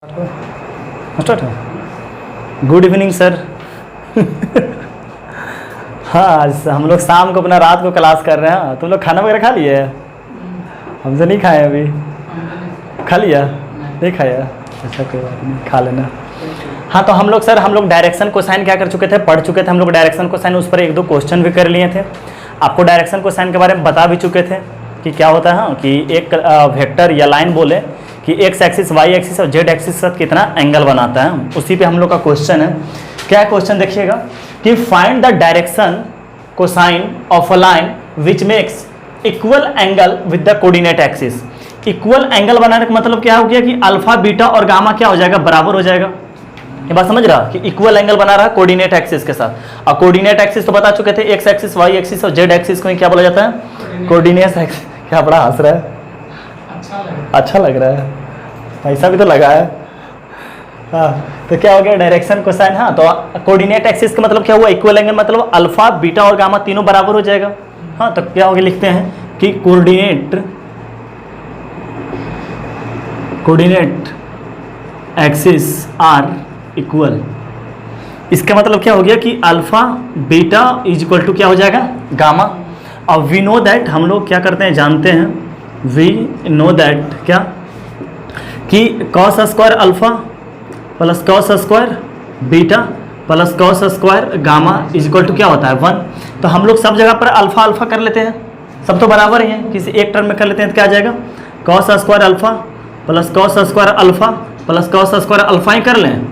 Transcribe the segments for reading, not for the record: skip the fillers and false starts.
Start है। Good evening sir. हाँ, आज हम लोग शाम को अपना रात को क्लास कर रहे हैं। तुम लोग खाना वगैरह खा लिए? हमसे नहीं खाए अभी। खा लिया? नहीं खाया? अच्छा, कोई बात नहीं, खा लेना। हाँ, तो हम लोग डायरेक्शन कोसाइन क्या कर चुके थे, पढ़ चुके थे हम लोग डायरेक्शन कोसाइन। उस पर एक दो क्वेश्चन भी कर लिए थे। आपको डायरेक्शन कोसाइन के बारे में बता भी चुके थे कि क्या होता है। हाँ, कि एक वेक्टर या लाइन बोले कि एक्स एक्सिस, वाई एक्सिस और जेड एक्सिस का कितना एंगल बनाता है, उसी पे हम लोग का क्वेश्चन है। क्या क्वेश्चन देखिएगा कि find the direction cosine of a line which makes equal angle with the coordinate axis. Equal angle बनाने का मतलब क्या हो गया कि अल्फा बीटा और गामा क्या हो जाएगा, बराबर हो जाएगा। ये बात समझ रहा कि इक्वल एंगल बना रहा है कोऑर्डिनेट एक्सिस के साथ। और कोऑर्डिनेट एक्सिस तो बता चुके थे, एक्स एक्सिस, वाई एक्सिस और जेड एक्सिस को क्या बोला जाता है, कोऑर्डिनेट एक्सिस। क्या बड़ा हंस रहा है, अच्छा लग रहा है, पैसा भी तो लगा है। हाँ, तो क्या हो गया डायरेक्शन कोसाइन। हाँ, तो कोऑर्डिनेट एक्सिस का मतलब क्या हुआ, इक्वल एंगल मतलब अल्फा बीटा और गामा तीनों बराबर हो जाएगा। हाँ, तो क्या हो गया, लिखते हैं कि कोऑर्डिनेट एक्सिस आर इक्वल। इसका मतलब क्या हो गया कि alpha beta is equal to क्या हो जाएगा, गामा। और वी नो दैट, हम लोग क्या करते हैं जानते हैं, वी नो दैट क्या कि cos square alpha plus cos square beta plus cos square gamma is equal to क्या होता है, 1। तो हम लोग सब जगह पर अल्फा अल्फा कर लेते हैं, सब तो बराबर ही हैं, किसी एक टर्म में कर लेते हैं तो क्या आ जाएगा, cos square alpha plus cos square alpha plus cos square alpha ही कर लें,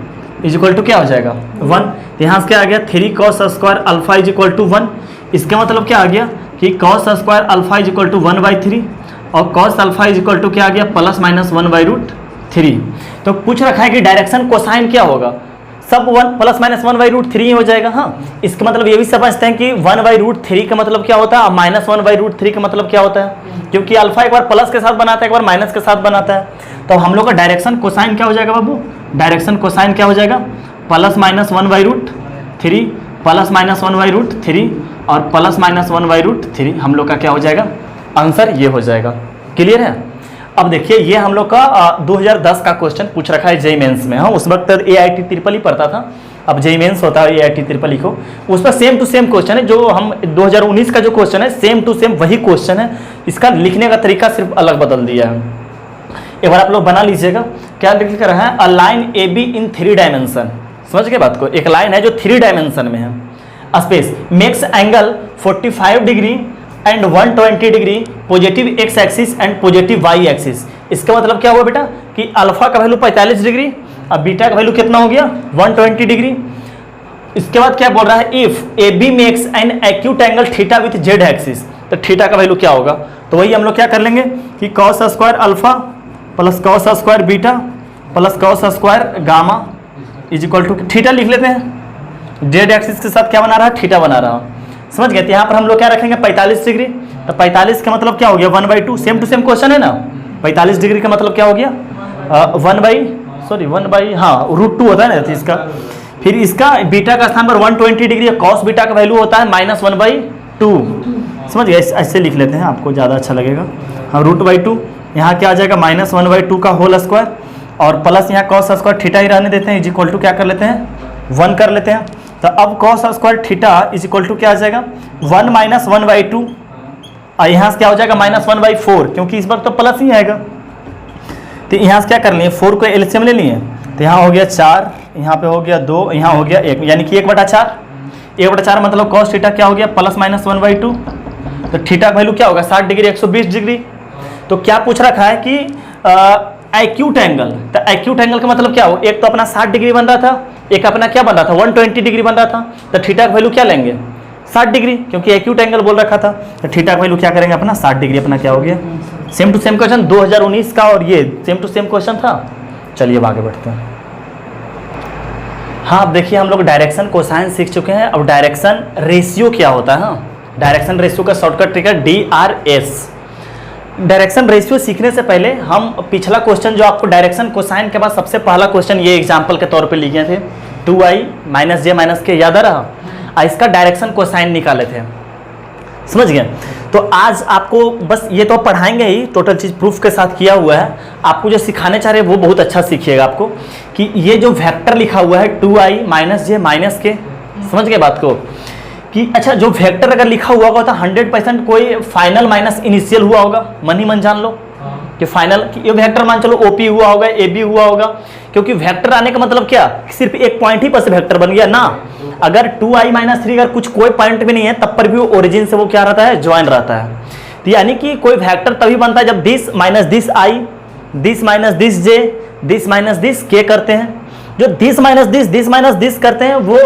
इज इक्वल टू क्या हो जाएगा, 1। तो यहाँ से क्या आ गया, 3 cos square alpha is equal to 1। इसका मतलब क्या आ गया कि cos square alpha is equal to 1/3 और cos alpha is equal to क्या आ गया, प्लस माइनस 1/√3। तो पूछ रखा है कि डायरेक्शन कोसाइन क्या होगा, सब 1 प्लस माइनस 1/√3 ही हो जाएगा। हाँ, इसका मतलब ये भी समझते हैं कि 1/√3 का मतलब क्या होता है और माइनस 1/√3 का मतलब क्या होता है, क्योंकि अल्फा एक बार प्लस के साथ बनाता है, एक बार माइनस के साथ बनाता है। तो हम लोग का डायरेक्शन कोसाइन क्या हो जाएगा बाबू, डायरेक्शन कोसाइन क्या हो जाएगा, प्लस माइनस 1/√3 प्लस माइनस 1/√3 और प्लस माइनस 1/√3 हम लोग का क्या हो जाएगा, आंसर ये हो जाएगा। क्लियर है। अब देखिए, ये हम लोग का 2010 का क्वेश्चन पूछ रखा है जेईई मेंस में। हाँ, उस वक्त AIT ट्रिपल ही पढ़ता था, अब जेईई मेंस होता है AIT ट्रिपल ही को। उस पर सेम टू सेम क्वेश्चन है, जो हम 2019 का जो क्वेश्चन है सेम टू सेम वही क्वेश्चन है, इसका लिखने का तरीका सिर्फ अलग बदल दिया है। एक बार आप लोग बना लीजिएगा, क्या लिख कर रहा है, a line AB in 3 dimension. समझ गए बात को, एक लाइन है जो 3 डायमेंशन में है, space makes angle 45 degree and 120 degree positive x axis and positive y axis. इसका मतलब क्या हुआ बेटा कि अल्फा का वैल्यू 45 डिग्री और बीटा का वैल्यू कितना हो गया, 120 डिग्री। इसके बाद क्या बोल रहा है, if AB makes an acute angle theta with Z axis, तो थीटा का वैल्यू क्या होगा, तो वही हम लोग क्या कर लेंगे कि cos square alpha plus cos square beta plus cos square gamma is equal to theta लिख लेते हैं। जेड एक्सिस के साथ क्या बना रहा है, थीटा बना रहा है। समझ गए। यहाँ पर हम लोग क्या रखेंगे, 45 डिग्री। तो 45 का मतलब क्या हो गया, 1/2। सेम टू सेम क्वेश्चन है ना, 45 डिग्री का मतलब क्या हो गया, 1/, हाँ √2 होता है ना इसका। फिर इसका बीटा का स्थान पर 120 डिग्री, कॉस बीटा का वैल्यू होता है -1/2। समझ गए, ऐसे लिख लेते हैं, आपको ज़्यादा अच्छा लगेगा। हाँ, √2 यहाँ क्या आ जाएगा, -1/2 का होल स्क्वायर और प्लस यहाँ कॉस स्क्वायर थीटा ही रहने देते हैं, इज इक्वल टू क्या कर लेते हैं, 1 कर लेते हैं। तो अब cos square theta is equal to क्या आ जाएगा, 1 - 1/2 और यहाँ से क्या हो जाएगा, -1/4, क्योंकि इस वक्त तो प्लस ही आएगा। तो यहाँ से क्या कर लिए, 4 को एलसीएम ले लिए, तो यहाँ हो गया 4, यहाँ पे हो गया 2, यहाँ हो गया 1, यानी कि 1/4। 1/4 मतलब कॉस थीटा क्या हो गया, प्लस माइनस 1/2। तो थीटा का वैल्यू क्या होगा, 60 डिग्री 120 डिग्री। तो क्या पूछ रखा है कि एक्यूट एंगल, तो एक्यूट एंगल का मतलब क्या हो, एक तो अपना 60 डिग्री बन रहा था, एक अपना क्या बन रहा था, 120 डिग्री बन रहा था। तो थीटा का वैल्यू क्या लेंगे, 60 डिग्री, क्योंकि एक्यूट एंगल बोल रखा था। तो थीटा का वैल्यू क्या करेंगे अपना, 60 डिग्री अपना क्या हो गया। सेम टू सेम क्वेश्चन 2019 का, और ये सेम टू सेम क्वेश्चन था। चलिए अब आगे बढ़ते हैं। हाँ, अब देखिए हम लोग डायरेक्शन कोसाइन सीख चुके हैं। अब डायरेक्शन रेशियो क्या होता है। हाँ, डायरेक्शन रेशियो का शॉर्टकट ट्रिक है DRS। डायरेक्शन रेशियो सीखने से पहले हम पिछला क्वेश्चन जो आपको डायरेक्शन कोसाइन के बाद सबसे पहला क्वेश्चन ये एग्जांपल के तौर पे लिखे थे, 2i - j - k, याद आ रहा। इसका डायरेक्शन कोसाइन निकाले थे। समझ गए। तो आज आपको बस ये तो पढ़ाएंगे ही, टोटल चीज़ प्रूफ के साथ किया हुआ है। आपको जो सिखाने चाह रहे हैं वो बहुत अच्छा सीखिएगा आपको, कि ये जो वेक्टर लिखा हुआ है 2i माइनस जे माइनस के, समझ गए बात को, कि अच्छा जो वेक्टर अगर लिखा हुआ होगा तो 100% कोई फाइनल माइनस इनिशियल हुआ होगा, मन ही मन जान लो कि फाइनल, कि ये वेक्टर मान चलो OP हुआ होगा, AB हुआ होगा, क्योंकि वेक्टर आने का मतलब क्या, सिर्फ एक पॉइंट ही पर से वेक्टर बन गया ना। अगर 2i माइनस 3 अगर कुछ कोई पॉइंट भी नहीं है तब पर भी वो ओरिजिन से वो क्या रहता है, ज्वाइन रहता है। तो यानी कि कोई वेक्टर तभी बनता है जब this minus this i, this minus this j, this minus this k करते हैं। जो दिस माइनस दिस करते हैं वो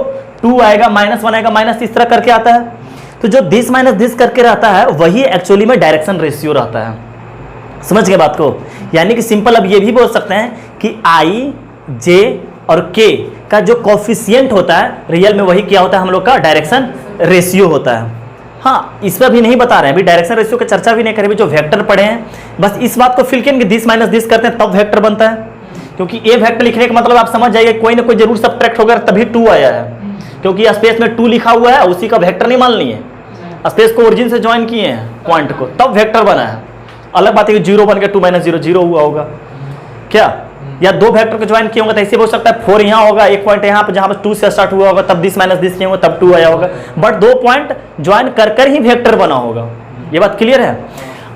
2 आएगा, -1 आएगा, माइनस इस तरह करके आता है। तो जो दिस माइनस दिस करके रहता है वही एक्चुअली में डायरेक्शन रेशियो रहता है। समझ गए बात को। यानी कि सिंपल अब ये भी बोल सकते हैं कि i, j और k का जो कोफिशिएंट होता है रियल में वही क्या होता है, हम लोग का डायरेक्शन रेशियो होता है। हाँ, इस पर भी नहीं बता रहे हैं, अभी डायरेक्शन रेशियो की चर्चा भी नहीं करें, जो वेक्टर पढ़े हैं बस इस बात को फिल किए कि दिस माइनस दिस करते हैं तब वेक्टर बनता है। क्योंकि ए वेक्टर लिखने का मतलब आप समझ जाइए कोई ना कोई जरूर सब्ट्रैक्ट होगा तभी 2 आया है, क्योंकि स्पेस में 2 लिखा हुआ है, उसी का वेक्टर नहीं मान लिए, स्पेस को ओरिजिन से ज्वाइन किए हैं पॉइंट को, तब वेक्टर बना है। अलग बात है कि 0 बन के 2 माइनस 0 0 हुआ होगा क्या, या 2 वेक्टर को ज्वाइन किए होंगे तो ऐसे बोल सकता है 4 यहाँ होगा, एक पॉइंट यहाँ पर जहाँ पर 2 से स्टार्ट हुआ होगा, तब दिस माइनस दिस किए होंगे तब 2 आया होगा, बट 2 पॉइंट ज्वाइन कर ही वेक्टर बना होगा। ये बात क्लियर है।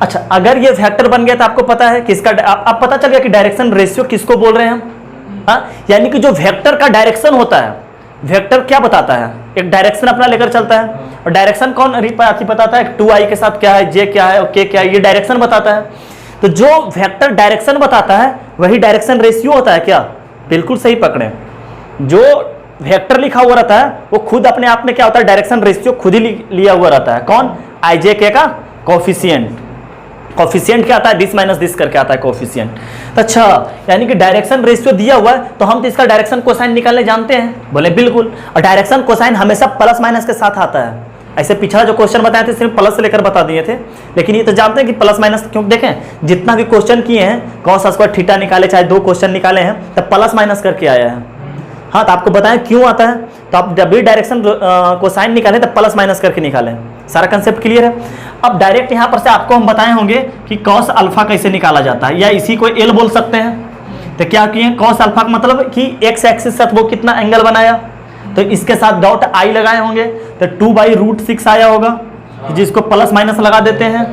अच्छा, अगर ये वेक्टर बन गया तो आपको पता है किसका, अब पता चल गया कि डायरेक्शन रेशियो किसको बोल रहे हैं हम। हाँ, यानी कि जो वेक्टर का डायरेक्शन होता है, वेक्टर क्या बताता है, एक डायरेक्शन अपना लेकर चलता है, और डायरेक्शन कौन बताता है, 2i के साथ क्या है, j क्या है और k क्या है, ये डायरेक्शन बताता है। तो जो वेक्टर डायरेक्शन बताता है वही डायरेक्शन रेशियो होता है क्या, बिल्कुल सही पकड़े। जो वेक्टर लिखा हुआ रहता है वो खुद अपने आप में क्या होता है, डायरेक्शन रेशियो खुद ही लिया हुआ रहता है। कौन, i j k का कोफिशिएंट। कोफिशिएंट क्या आता है, दिस माइनस दिस करके आता है कोफिशिएंट। तो अच्छा, यानी कि डायरेक्शन रेशियो दिया हुआ है तो हम तो इसका डायरेक्शन कोसाइन निकालने जानते हैं, बोले बिल्कुल। और डायरेक्शन कोसाइन हमेशा प्लस माइनस के साथ आता है। ऐसे पिछला जो क्वेश्चन बताए थे सिर्फ प्लस से लेकर बता दिए थे, लेकिन ये तो जानते हैं कि प्लस माइनस, क्योंकि देखें जितना भी क्वेश्चन किए हैं, कॉस स्क्वायर थीटा निकाले, चाहे 2 क्वेश्चन निकाले हैं, तब प्लस माइनस करके आया है। हाँ, तो आपको बताएं क्यों आता है, तो आप जब भी डायरेक्शन कोसाइन निकालें तब प्लस माइनस करके निकालें। सारा कंसेप्ट क्लियर है। अब डायरेक्ट यहाँ पर से आपको हम बताए होंगे कि कॉस अल्फा कैसे निकाला जाता है, या इसी को एल बोल सकते हैं। तो क्या किए, कॉस अल्फा का मतलब कि एक्स एक्सिस से वो कितना एंगल बनाया, तो इसके साथ डॉट आई लगाए होंगे, तो 2/√6 आया होगा, जिसको प्लस माइनस लगा देते हैं।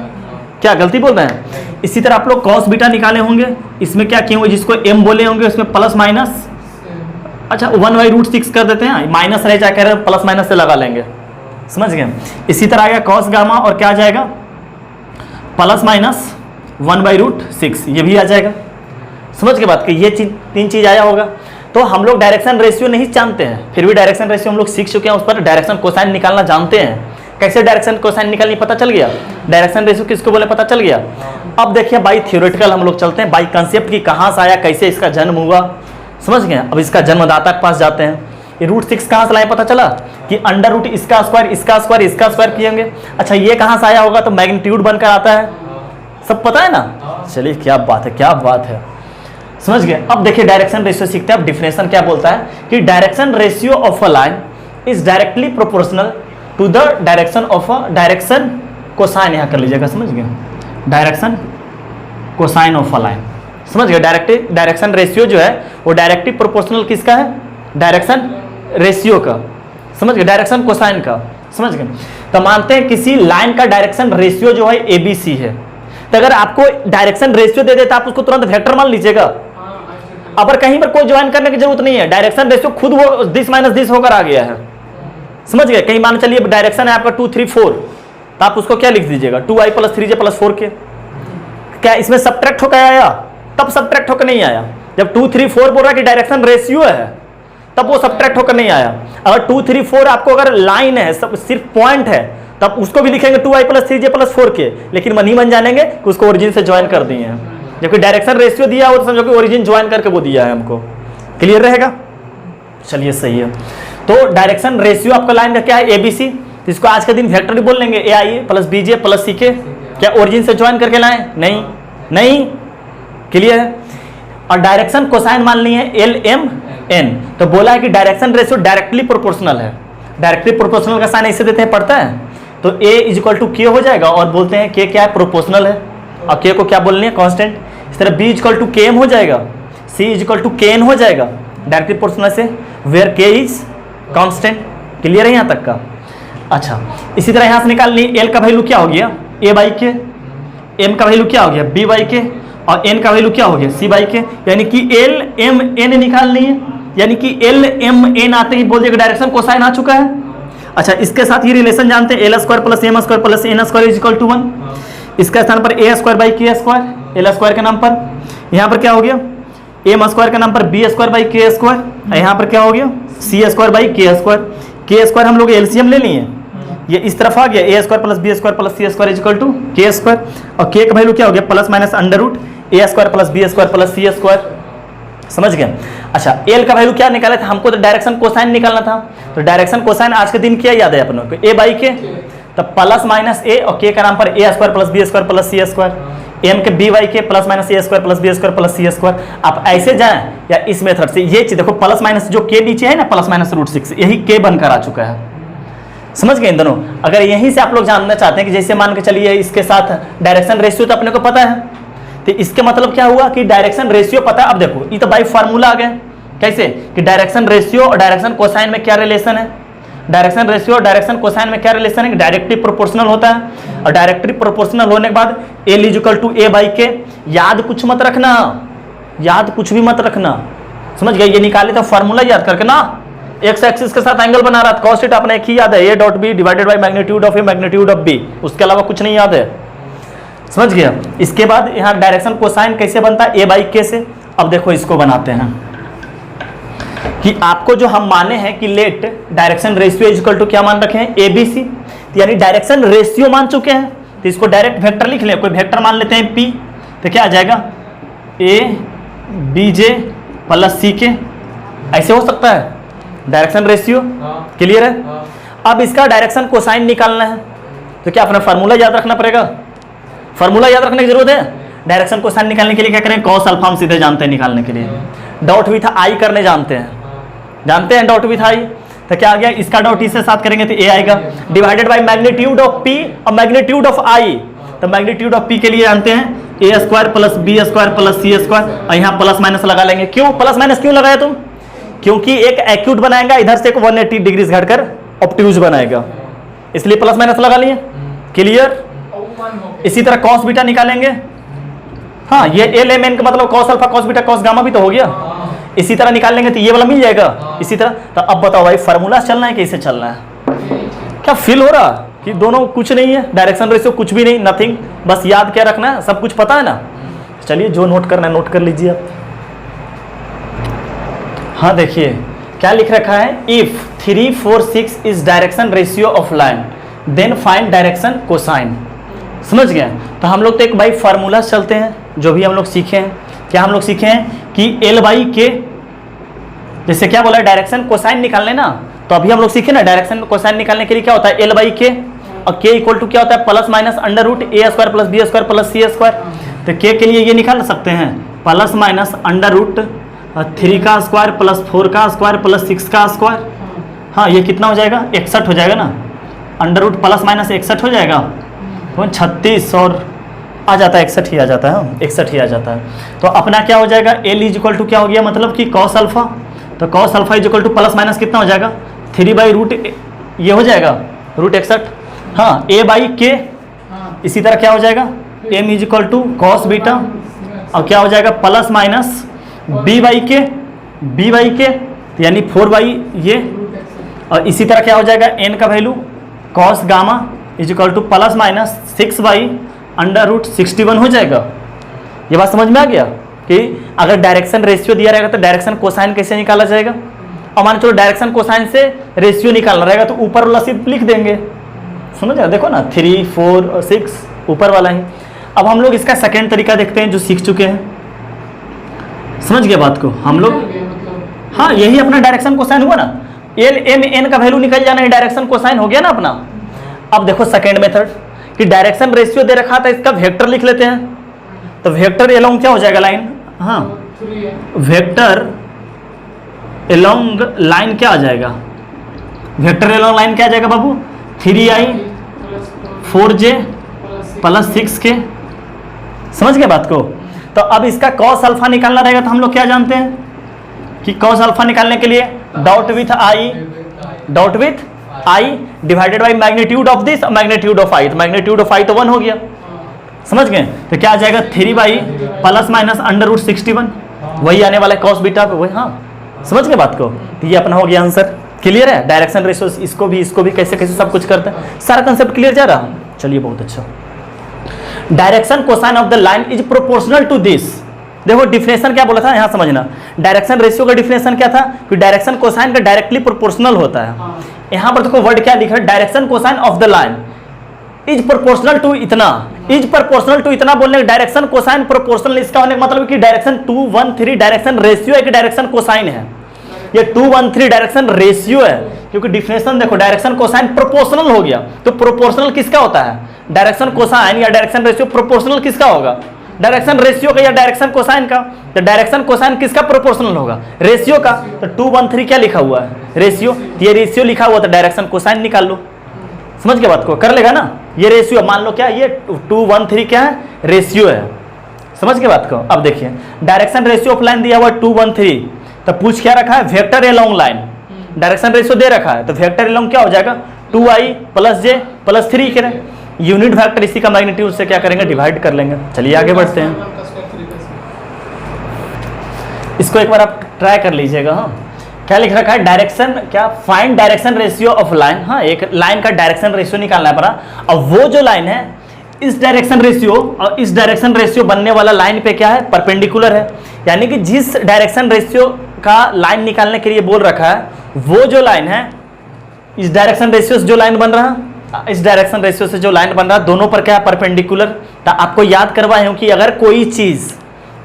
क्या गलती बोल रहे हैं। इसी तरह आप लोग कॉस बीटा निकाले होंगे, इसमें क्या किए होंगे, जिसको एम बोले होंगे उसमें प्लस माइनस, अच्छा 1/√6 कर देते हैं, माइनस रह जाए, कह रहे प्लस माइनस से लगा लेंगे, समझ गए। इसी तरह आएगा कॉस गामा, और क्या आ जाएगा, प्लस माइनस 1/√6, ये भी आ जाएगा। समझ के बात कि ये 3 चीज आया होगा। तो हम लोग डायरेक्शन रेशियो नहीं जानते हैं, फिर भी डायरेक्शन रेशियो हम लोग सीख चुके हैं, उस पर डायरेक्शन कोसाइन निकालना जानते हैं। कैसे डायरेक्शन कोसाइन निकालनी पता चल गया, डायरेक्शन रेशियो किसको बोले पता चल गया। अब देखिए बाई थ्योरेटिकल हम लोग चलते हैं, बाई कंसेप्ट की कहाँ से आया, कैसे इसका जन्म हुआ, समझ गए। अब इसका जन्मदाता के पास जाते हैं। ये √6 कहाँ से लाए, पता चला कि अंडर रूट इसका स्क्वायर किएंगे। अच्छा, ये कहाँ से आया होगा, तो मैग्नीट्यूड बनकर आता है, सब पता है ना। चलिए क्या बात है, क्या बात है, समझ गए। अब देखिए डायरेक्शन रेशियो सीखते हैं। अब डिफिनेशन क्या बोलता है कि direction ratio of a line is directly proportional to the direction of a direction cosine, यहाँ कर लीजिएगा, समझ गए, direction cosine of a line, समझ गए। डायरेक्शन रेशियो जो है वो डायरेक्टली प्रोपोर्शनल किसका है, डायरेक्शन रेशियो का, समझ गए, डायरेक्शन कोसाइन का, समझ गए। तो मानते हैं किसी लाइन का डायरेक्शन रेशियो जो है ABC है, तो अगर आपको डायरेक्शन रेशियो दे देता आप उसको तुरंत वेक्टर मान लीजिएगा। अगर कहीं पर कोई ज्वाइन करने की जरूरत नहीं है, डायरेक्शन रेशियो खुद वो दिस माइनस दिस होकर आ गया है, समझ गए। कहीं मान चलिए डायरेक्शन है आपका 2 3 4, तो आप उसको क्या लिख दीजिएगा, 2i + 3j + 4k। क्या इसमें सब्ट्रैक्ट होकर आया, तब सब्ट्रैक्ट होकर नहीं आया। जब 2 3 4 बोल रहा है कि डायरेक्शन रेशियो है, तब वो सब्ट्रैक्ट होकर नहीं आया। अगर 2 3 4 आपको अगर लाइन है, सब सिर्फ पॉइंट है, तब उसको भी लिखेंगे 2i + 3j + 4k, लेकिन मन ही मन जानेंगे कि उसको ओरिजिन से ज्वाइन कर दिए हैं। जबकि डायरेक्शन रेशियो दिया हो तो समझो कि ओरिजिन ज्वाइन करके वो दिया है हमको। क्लियर रहेगा, चलिए सही है। तो डायरेक्शन रेशियो आपका लाइन का क्या है, ABC, तो इसको आज के दिन वेक्टर भी बोल लेंगे, AI + BJ + CK। क्या ओरिजिन से ज्वाइन करके लाए, नहीं, क्लियर है। और डायरेक्शन कोसाइन मान ली है LMN, तो बोला है कि डायरेक्शन रेशियो डायरेक्टली प्रोपोर्शनल है। डायरेक्टली प्रोपोर्शनल का साइन ऐसे देते हैं, पढ़ता है तो a इज इक्वल टू के हो जाएगा, और बोलते हैं k क्या है, प्रोपोर्शनल है, और k को क्या बोलनी है, कांस्टेंट। इस तरह b is equal to K M हो जाएगा, c is equal to K N हो जाएगा डायरेक्टली प्रोपोर्शनल से, where k is constant. Clear है यहाँ तक का? अच्छा, इसी तरह यहाँ से निकाल ली l का वैल्यू क्या हो गया, a बाई के, m का वैल्यू क्या हो गया, b बाई के, और n का वैल्यू क्या हो गया, c बाई के। यानी कि l m n निकालनी है, यानी कि l m n आते ही बोल दिया डायरेक्शन कोसाइन आ चुका है। अच्छा, इसके साथ ये रिलेशन जानते हैं, L square plus M square plus N square is equal to 1। इसका स्थान पर A square by K square, L square के नाम पर, यहाँ पर क्या हो गया, एम स्क्वायर के नाम पर B square by K square, यहाँ पर क्या हो गया, सी स्क्वायर बाई के स्क्वायर। के स्क्वायर हम लोग एलसीएम ले लिए, ये इस तरफ आ गया, A square plus B square plus C square is equal to K square, और के का वैल्यू क्या हो गया, plus minus under root A square plus B square plus C square. समझ गए? अच्छा, एल का वैल्यू क्या निकाला था हमको, तो डायरेक्शन कोसाइन निकालना था। तो डायरेक्शन कोसाइन आज के दिन क्या याद है अपनों को, ए बाई के, तो प्लस माइनस ए, और के का नाम पर A square plus B square plus C square, M K B by K plus minus A square plus B square plus C square. आप ऐसे जाएं या इस मेथड से, ये चीज देखो, प्लस माइनस जो के नीचे है ना, प्लस माइनस रूट 6, यही के बनकर आ चुका है। समझ गए इन दोनों? अगर यहीं से आप लोग जानना चाहते हैं कि जैसे मान के चलिए इसके साथ डायरेक्शन रेशियो तो अपने को पता है, तो इसके मतलब क्या हुआ कि डायरेक्शन रेशियो पता है। अब देखो ये तो बाई फार्मूला आ गया, कैसे कि डायरेक्शन रेशियो और डायरेक्शन कोसाइन में क्या रिलेशन है, डायरेक्शन रेशियो और डायरेक्शन कोसाइन में क्या रिलेशन है, डायरेक्टली प्रोपोर्शनल होता है, और डायरेक्टली प्रोपोर्शनल होने के बाद L is equal to A by K. याद कुछ मत रखना, याद कुछ भी मत रखना, समझ गए? ये निकाले तो फार्मूला याद करके ना, एक्स एक्सिस के साथ एंगल बना रहा था, कॉस थीटा अपने एक ही याद है, A dot B divided by magnitude of A magnitude of B, उसके अलावा कुछ नहीं याद है। समझ गया? इसके बाद यहाँ डायरेक्शन कोसाइन कैसे बनता है, ए बाई के से। अब देखो इसको बनाते हैं कि आपको जो हम माने हैं कि let direction ratio is equal to क्या मान रखे हैं, ए बी सी, यानी डायरेक्शन रेशियो मान चुके हैं, तो इसको डायरेक्ट वेक्टर लिख लें, कोई वेक्टर मान लेते हैं पी, तो क्या आ जाएगा, ए बी जे प्लस सी के, ऐसे हो सकता है डायरेक्शन रेशियो। क्लियर है? अब इसका डायरेक्शन कोसाइन निकालना है, तो क्या अपना फार्मूला याद रखना पड़ेगा, फार्मूला याद रखने की जरूरत है। डायरेक्शन कोसाइन निकालने के लिए क्या करें, कॉस अल्फा हम सीधे जानते हैं निकालने के लिए, डॉट विथ आई करने जानते हैं डॉट विथ आई, तो क्या आ गया, इसका डॉट इससे साथ करेंगे तो ए आएगा, divided by magnitude of P और मैग्नीट्यूड ऑफ आई, तो मैग्नीट्यूड ऑफ पी के लिए जानते हैं A square plus B square plus C square, और यहाँ प्लस माइनस लगा लेंगे। क्यों प्लस माइनस क्यों लगाया तुम, क्योंकि एक एक्यूट बनाएगा, इधर से एक 180 डिग्री घटकर ऑब्ट्यूज बनाएगा, इसलिए प्लस माइनस लगा लिए। क्लियर? इसी तरह कॉस बीटा निकालेंगे, हाँ ये एल एम एन का मतलब cos alpha cos beta cos gamma भी तो हो गया, इसी तरह निकाल लेंगे तो ये वाला मिल जाएगा इसी तरह। तो अब बताओ भाई फार्मूला चलना है कैसे चलना है, क्या फील हो रहा कि दोनों कुछ नहीं है, डायरेक्शन रेशियो कुछ भी नहीं, नथिंग, बस याद क्या रखना है, सब कुछ पता है ना। चलिए जो नोट करना है नोट कर लीजिए आप। हाँ देखिए क्या लिख रखा है, if 3 4 6 is direction ratio of line then find direction cosine. समझ गए? तो हम लोग तो एक बाई फार्मूला चलते हैं, जो भी हम लोग सीखे हैं, क्या हम लोग सीखे हैं कि एल बाई के, जैसे क्या बोला है डायरेक्शन कोसाइन निकालने ना, तो अभी हम लोग सीखे ना डायरेक्शन कोसाइन निकालने के लिए क्या होता है, एल बाई के, और के इक्वल टू क्या होता है, plus minus under root A square plus B square plus C square. तो के लिए ये निकाल सकते हैं प्लस माइनस अंडर रूट 3 का स्क्वायर प्लस 4 का स्क्वायर प्लस 6 का स्क्वायर। हाँ ये कितना हो जाएगा, 61 हो जाएगा ना, अंडर रूट प्लस माइनस 61 हो जाएगा, तो 36 और आ जाता है 61 ही आ जाता है, 61 ही आ जाता है। तो अपना क्या हो जाएगा, एल इज इक्वल टू क्या हो गया, मतलब कि कॉस अल्फा, तो cos alpha is equal to plus minus कितना हो जाएगा, 3 बाई रूट ये हो जाएगा रूट 61, हाँ ए बाई के, इसी तरह क्या हो जाएगा, M is equal to cos beta, और क्या हो जाएगा प्लस माइनस बी बाई के, यानी 4 बाई ये, और इसी तरह क्या हो जाएगा, एन का value cos gamma is equal to plus minus 6 by under root 61 हो जाएगा। ये बात समझ में आ गया कि अगर डायरेक्शन रेशियो दिया रहेगा तो डायरेक्शन कोसाइन कैसे निकाला जाएगा, और मान चलो डायरेक्शन कोसाइन से रेशियो निकालना रहेगा तो ऊपर वाला सिर्फ लिख देंगे। समझ गया? देखो ना 3 4 और 6 ऊपर वाला ही। अब हम लोग इसका सेकेंड तरीका देखते हैं जो सीख चुके हैं। समझ गए बात को हम लोग, हाँ यही अपना डायरेक्शन कोसाइन हुआ ना, एल एम एन का वैल्यू निकल जाना है, डायरेक्शन कोसाइन हो गया ना अपना। अब देखो सेकेंड मेथड कि डायरेक्शन रेशियो दे रखा था, इसका वेक्टर लिख लेते हैं, तो वेक्टर एलोंग क्या हो जाएगा लाइन, हाँ वेक्टर एलोंग लाइन क्या आ जाएगा, वेक्टर एलोंग लाइन क्या आ जाएगा बाबू, 3i 4j प्लस 6k। समझ गए बात को? तो अब इसका कॉस अल्फा निकालना रहेगा, तो हम लोग क्या जानते हैं कि कॉस अल्फा निकालने के लिए dot with I divided by magnitude of this, magnitude of I, तो मैग्नीट्यूड ऑफ आई तो 1 हो गया। समझ गए? तो क्या आ जाएगा 3 by plus minus under root 61, वही आने वाला है कॉस बीटा पे, वही। हाँ समझ गए बात को? तो ये अपना हो गया आंसर। क्लियर है? डायरेक्शन रेशियो इसको भी कैसे कैसे सब कुछ करते हैं, सारा कंसेप्ट क्लियर जा रहा? चलिए बहुत अच्छा। Direction cosine of the line is proportional to this. देखो डिफिनेशन क्या बोला था यहाँ समझना। डायरेक्शन रेशियो का डिफिनेशन क्या था कि डायरेक्शन कोसाइन का डायरेक्टली प्रोपोर्शनल होता है। यहाँ पर देखो वर्ड क्या लिखा है, direction cosine of the line is proportional to इतना, इज प्रोपोर्शनल टू इतना बोलने, डायरेक्शन कोसाइन प्रोपोर्शनल, इसका होने का मतलब कि डायरेक्शन 2, 1, 3 डायरेक्शन रेशियो एक डायरेक्शन कोसाइन है। ये 2, 1, 3 डायरेक्शन रेशियो है, क्योंकि डिफिनेशन देखो डायरेक्शन कोसाइन प्रोपोर्शनल हो गया। तो प्रोपोर्शनल किसका होता है? डायरेक्शन कोसाइन या डायरेक्शन रेशियो प्रोपोर्शनल किसका होगा? डायरेक्शन रेशियो का या डायरेक्शन कोसाइन का? तो डायरेक्शन कोसाइन किसका प्रोपोर्शनल होगा? रेशियो का। तो 2, 1, 3 क्या लिखा हुआ है? रेशियो। ये रेशियो लिखा हुआ, तो डायरेक्शन कोसाइन निकाल लो। समझ के बात को? कर लेगा ना? ये रेशियो मान लो क्या, ये 2, 1, 3 क्या है? रेशियो है। समझ के बात को? अब देखिए डायरेक्शन रेशियो ऑफ लाइन दिया हुआ 2, 1, 3, तो पूछ क्या रखा है? Vector along line. Direction ratio दे रखा है, तो वेक्टर अलोंग क्या हो जाएगा? 2i प्लस j प्लस 3 करें। यूनिट वेक्टर इसी का मैग्नीट्यूड से क्या करेंगे? डिवाइड कर लेंगे। चलिए आगे बढ़ते हैं। इसको एक बार आप ट्राई कर लीजिएगा। हाँ क्या लिख रखा है? डायरेक्शन क्या? Find direction ratio of line. हाँ एक लाइन का डायरेक्शन रेशियो निकालना है पड़ा। अब वो जो लाइन है इस डायरेक्शन रेशियो और इस डायरेक्शन रेशियो बनने वाला लाइन पे क्या है? परपेंडिकुलर है। यानी कि जिस डायरेक्शन रेशियो का लाइन निकालने के लिए बोल रखा है, वो जो लाइन है इस डायरेक्शन रेशियो से जो लाइन बन रहा है, इस डायरेक्शन रेशियो से जो लाइन बन रहा है, दोनों पर क्या है? परपेंडिकुलर। तो आपको याद करवाए हूं कि अगर कोई चीज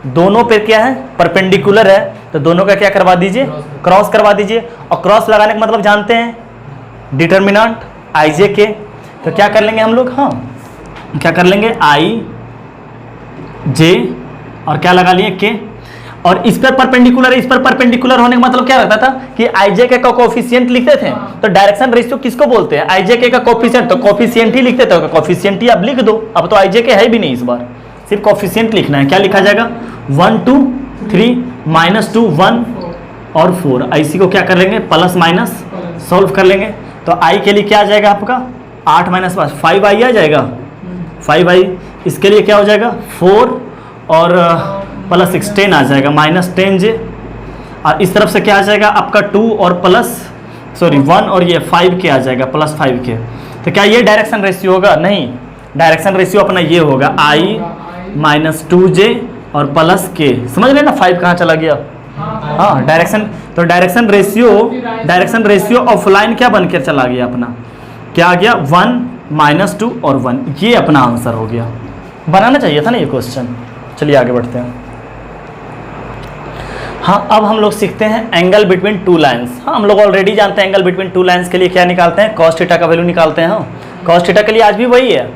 दोनों पे क्या है? परपेंडिकुलर है, तो दोनों का क्या करवा दीजिए? क्रॉस करवा दीजिए। और क्रॉस लगाने का मतलब जानते हैं, डिटर्मिनेंट आई जे के। तो क्या कर लेंगे हम लोग? हाँ क्या कर लेंगे? आई जे और क्या लगा लिए? के। और इस पर परपेंडिकुलर है, इस पर परपेंडिकुलर होने का मतलब क्या रहता था कि आई जे के का कोफिशिएंट लिखते थे। तो डायरेक्शन रेशियो किसको बोलते हैं? आई जे के का कोफिशिएंट, तो कोफिशिएंट ही लिखते थे। कोफिशिएंट ही अब लिख दो। अब तो आई जे के है भी नहीं, इस बार सिर्फ कोफिशिएंट लिखना है। क्या लिखा जाएगा? 1, 2, 3 -2 1 और 4। इसी को क्या कर लेंगे? प्लस माइनस सॉल्व कर लेंगे। तो आई के लिए क्या आ जाएगा आपका? 8 - 5 5i आ जाएगा। 5i इसके लिए क्या हो जाएगा? 4 और प्लस 6 10 आ जाएगा, -10j। और इस तरफ से क्या आ जाएगा आपका? 2 और प्लस 1 और ये 5k आ जाएगा, प्लस 5k। तो क्या ये डायरेक्शन रेशियो होगा? नहीं, डायरेक्शन रेशियो अपना ये होगा i -2j और प्लस k। समझ रहे ना 5 कहाँ चला गया? हाँ डायरेक्शन। तो डायरेक्शन रेशियो ऑफ लाइन क्या बनकर चला गया अपना? क्या आ गया? 1 -2 और 1। ये अपना आंसर हो गया। बनाना चाहिए था ना ये क्वेश्चन। चलिए आगे बढ़ते हैं। हाँ अब हम लोग सीखते हैं एंगल बिटवीन टू लाइंस। हाँ हम लोग ऑलरेडी जानते हैं एंगल बिटवीन टू लाइंस के लिए क्या निकालते हैं? कॉस थीटा का वैल्यू निकालते हैं। हाँ कॉस थीटा के लिए आज भी वही है,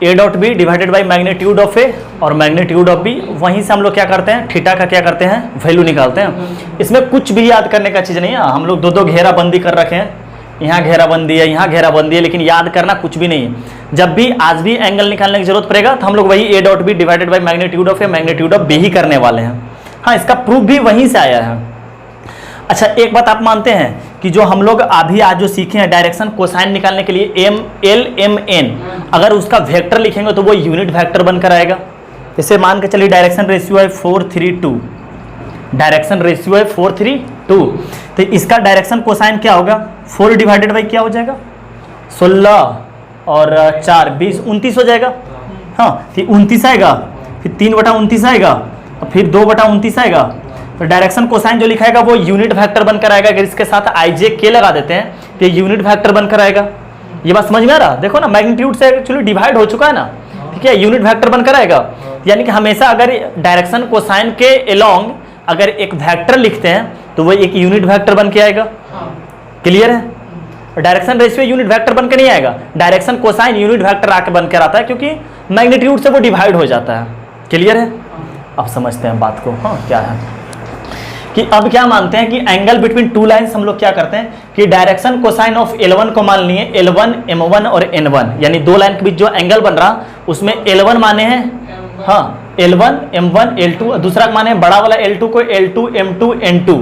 A dot B divided by magnitude of A और मैग्नीट्यूड ऑफ बी। वहीं से हम लोग क्या करते हैं? थीटा का क्या करते हैं? वैल्यू निकालते हैं। इसमें कुछ भी याद करने का चीज़ नहीं है। हम लोग 2-2 घेराबंदी कर रखे हैं, यहाँ घेराबंदी है, यहाँ घेराबंदी है, लेकिन याद करना कुछ भी नहीं है। जब भी आज भी एंगल निकालने की जरूरत पड़ेगा तो हम लोग वही A dot B divided by magnitude of A magnitude of B ही करने वाले हैं। हाँ इसका प्रूफ भी वहीं से आया है। अच्छा एक बात आप मानते हैं कि जो हम लोग अभी आज जो सीखे हैं डायरेक्शन कोसाइन निकालने के लिए ML अगर उसका वेक्टर लिखेंगे तो वो यूनिट वेक्टर बनकर आएगा। जैसे मान के चलिए डायरेक्शन रेशियो है 432, डायरेक्शन रेशियो है 432, तो इसका डायरेक्शन कोसाइन क्या होगा? 4 डिवाइडेड बाई क्या हो जाएगा? 16 और 4 20 29 हो जाएगा। हाँ फिर 29 आएगा, फिर 3/29 आएगा, और फिर 2/29 आएगा। तो डायरेक्शन कोसाइन जो लिखाएगा वो यूनिट वेक्टर बनकर आएगा। अगर इसके साथ आई जे के लगा देते हैं तो यूनिट वेक्टर बनकर आएगा। ये बात समझ में आ रहा? देखो ना मैग्नीट्यूड से एक्चुअली डिवाइड हो चुका है ना, ठीक है? यूनिट वेक्टर बनकर आएगा। यानी कि हमेशा अगर डायरेक्शन कोसाइन के अलोंग अगर एक वेक्टर लिखते हैं तो वो एक यूनिट वेक्टर बन के आएगा। क्लियर है? डायरेक्शन रेशियो यूनिट वेक्टर बनकर नहीं आएगा, डायरेक्शन कोसाइन यूनिट वेक्टर आके बनकर आता है, क्योंकि मैग्नीट्यूड से वो डिवाइड हो जाता है। क्लियर है? अब समझते हैं बात को। हाँ क्या है? कि अब क्या मानते हैं कि एंगल बिटवीन टू लाइंस हम लोग क्या करते हैं कि डायरेक्शन कोसाइन ऑफ L1 को मान लिए L1 M1 और N1, यानी दो लाइन के बीच जो एंगल बन रहा उसमें L1 माने हैं, हाँ L1 M1 L2, दूसरा माने है बड़ा वाला L2 को L2 M2 N2।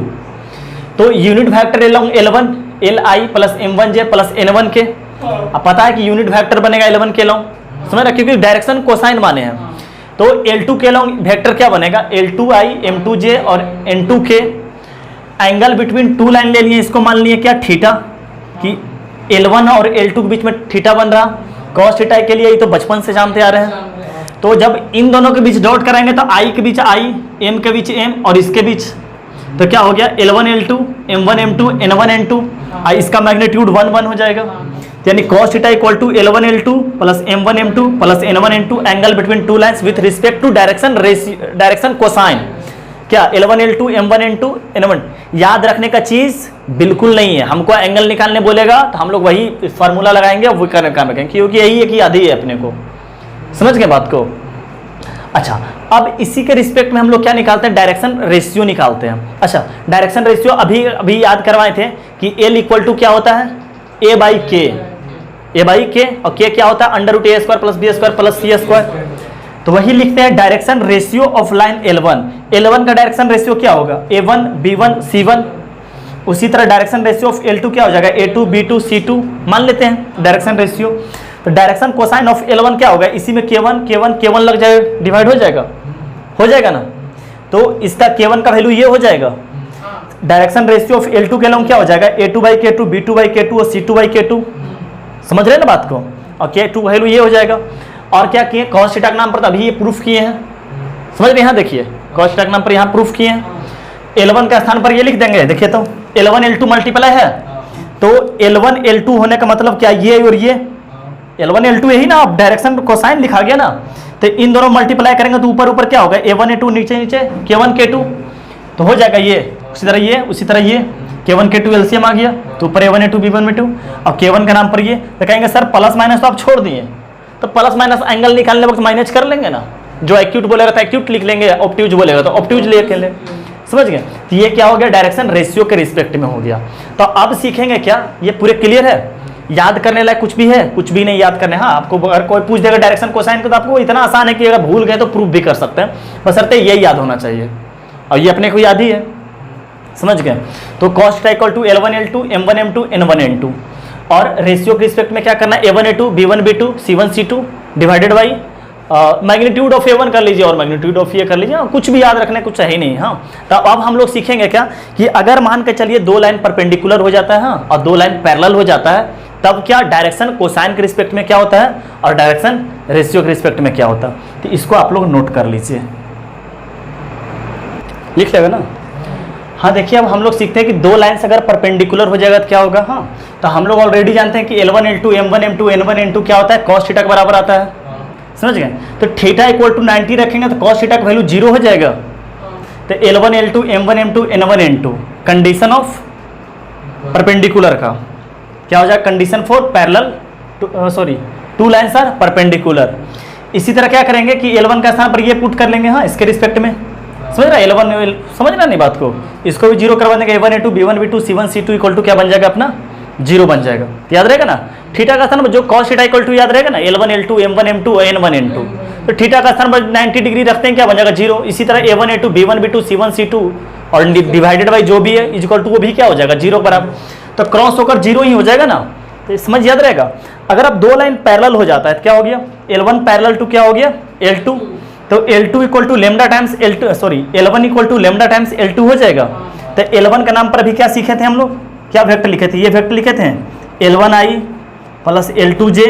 तो unit vector L1 Li plus M1J plus N1 के, अब पता है कि यूनिट वेक्टर बनेगा L1 के लॉन्ग, समझ रहा, क्योंकि डायरेक्शन कोसाइन माने हैं। तो L2 के लॉन्ग वेक्टर क्या बनेगा L2I M2J और N2 के। एंगल बिटवीन टू लाइन ले लिए, इसको मान लिए क्या थीटा, कि L1 और L2 के बीच में थीटा बन रहा, कॉस थीटा के लिए ये तो बचपन से जानते आ रहे हैं। तो जब इन दोनों के बीच डॉट कराएंगे तो I के बीच I, M के बीच M और इसके बीच तो क्या हो गया L1 L2 M1 M2 N1 N2, इसका मैग्नीट्यूड 1 1 हो जाएगा, यानी cos theta equal to L1 L2 plus M1 M2 plus N1 N2 angle between two lines with respect to direction cosine, क्या L1 L2 M1 N2 N1। याद रखने का चीज बिल्कुल नहीं है, हमको एंगल निकालने बोलेगा तो हम लोग वही फार्मूला लगाएंगे, वो करने काम रखेंगे, क्योंकि यही है कि याद ही है अपने को, समझ गए बात को। अच्छा, अब इसी के रिस्पेक्ट में हम लोग क्या निकालते हैं, डायरेक्शन रेशियो निकालते हैं। अच्छा, डायरेक्शन रेशियो अभी याद करवाए थे कि L इक्वल टू क्या होता है A बाई के, और K क्या होता है √A square plus B square plus C square. तो वही लिखते हैं direction ratio of line L1 का डायरेक्शन रेशियो क्या होगा A1 B1 C1। उसी तरह डायरेक्शन रेशियो ऑफ L2 क्या हो जाएगा A2 B2 C2 मान लेते हैं डायरेक्शन रेशियो। तो डायरेक्शन कोसाइन ऑफ L1 क्या होगा, इसी में K1 लग जाएगा, डिवाइड हो जाएगा ना, तो इसका K1 का वैल्यू ये हो जाएगा। डायरेक्शन रेशियो ऑफ L2 के लॉन्ग क्या हो जाएगा A2/K2 B2/K2 और C2/K2, समझ रहे हैं ना बात को, और K2 वैल्यू ये हो जाएगा। और क्या किए, कॉस थीटा के नाम पर तो अभी ये प्रूफ किए हैं, समझ रहे हैं, यहाँ देखिए कॉस थीटा के नाम पर यहाँ प्रूफ किए हैं। L1 का स्थान पर ये लिख देंगे, देखिए तो L1 L2 मल्टीप्लाई है, तो L1 L2 होने का मतलब क्या, ये और ये L1 L2 यही ना, अब डायरेक्शन कोसाइन लिखा गया ना, तो इन दोनों मल्टीप्लाई करेंगे तो ऊपर क्या होगा A1 A2 नीचे K1 K2, तो हो जाएगा ये, उसी तरह ये K1 K2 एलसीएम आ गया, तो ऊपर A1 A2 B1 B2, अब K1 के नाम पर ये, तो कहेंगे सर प्लस माइनस तो आप छोड़ दिए, तो प्लस माइनस एंगल निकालने वक्त माइनस कर लेंगे ना, जो एक्यूट बोलेगा तो एक्यूट लिख लेंगे, ऑब्ट्यूज बोलेगा तो ऑब्ट्यूज लेके ले, समझ गए। तो ये क्या हो गया, डायरेक्शन रेशियो के रिस्पेक्ट में हो गया। तो अब सीखेंगे क्या, ये पूरे क्लियर है, याद करने लायक कुछ भी है, कुछ भी नहीं याद करने। हाँ, आपको अगर कोई पूछ देगा डायरेक्शन कोसाइन को तो आपको इतना आसान है कि अगर भूल गए तो प्रूफ भी कर सकते हैं, बशर्ते यही याद होना चाहिए, और ये अपने को याद ही है, समझ गए। तो cos theta equal to L1 L2 M1 M2 N1 N2, और रेशियो के रिस्पेक्ट में क्या करना है A1 A2 B1 B2 C1 C2 divided by magnitude of A1 कर लीजिए और मैग्नीट्यूड ऑफ ये कर लीजिए, कुछ भी याद रखने कुछ है नहीं। हाँ, तो अब हम लोग सीखेंगे क्या कि अगर मान के चलिए दो लाइन परपेंडिकुलर हो जाता है, हाँ, और दो लाइन पैरेलल हो जाता है, तब क्या डायरेक्शन कोसाइन के रिस्पेक्ट में क्या होता है और डायरेक्शन रेशियो के रिस्पेक्ट में क्या होता है। तो इसको आप लोग नोट कर लीजिए, लिख लेगा ना। हाँ, देखिए अब हम लोग सीखते हैं कि दो लाइन्स अगर परपेंडिकुलर हो जाएगा तो क्या होगा। हाँ, तो हम लोग ऑलरेडी जानते हैं कि L1 L2 M1 M2 N1 N2 क्या होता है, cos थीटा के बराबर आता है, समझ गए। तो थीटा इक्वल टू 90 रखेंगे तो cos थीटा का वैल्यू 0 हो जाएगा। तो L1 L2 M1 M2 N1 N2 condition of perpendicular का क्या हो जाएगा, condition for parallel, two lines are perpendicular. इसी तरह क्या करेंगे कि L1 का स्थान पर ये पुट कर लेंगे, हाँ, इसके रिस्पेक्ट में, समझ रहा है, L1 समझ रहा नहीं बात को, इसको भी 0 करवा देंगे, A1 A2 B1 B2 C1 C2 equal to क्या बन जाएगा अपना 0 बन जाएगा। तो याद रहेगा ना, थीटा का स्थान जो cos थीटा इक्वल टू याद रहेगा ना L1 L2 M1 M2 N1 N2, तो थीटा का स्थान पर 90 डिग्री रखते हैं, क्या बन जाएगा 0। इसी तरह A1 A2 B1 B2 C1 C2 और डिवाइडेड बाई जो भी है इक्वल टू वो भी क्या हो जाएगा 0 बराबर, तो क्रॉस होकर 0 ही हो जाएगा ना। तो समझ याद रहेगा। अगर अब दो लाइन पैरेलल हो जाता है तो क्या हो गया, L1 पैरेलल टू क्या हो गया L2, तो L2 equal to lambda times L1 equal to lambda times L2 हो जाएगा। तो L1 के नाम पर अभी क्या सीखे थे हम लोग, क्या वेक्टर लिखे थे, ये वेक्टर लिखे थे L1I प्लस L2J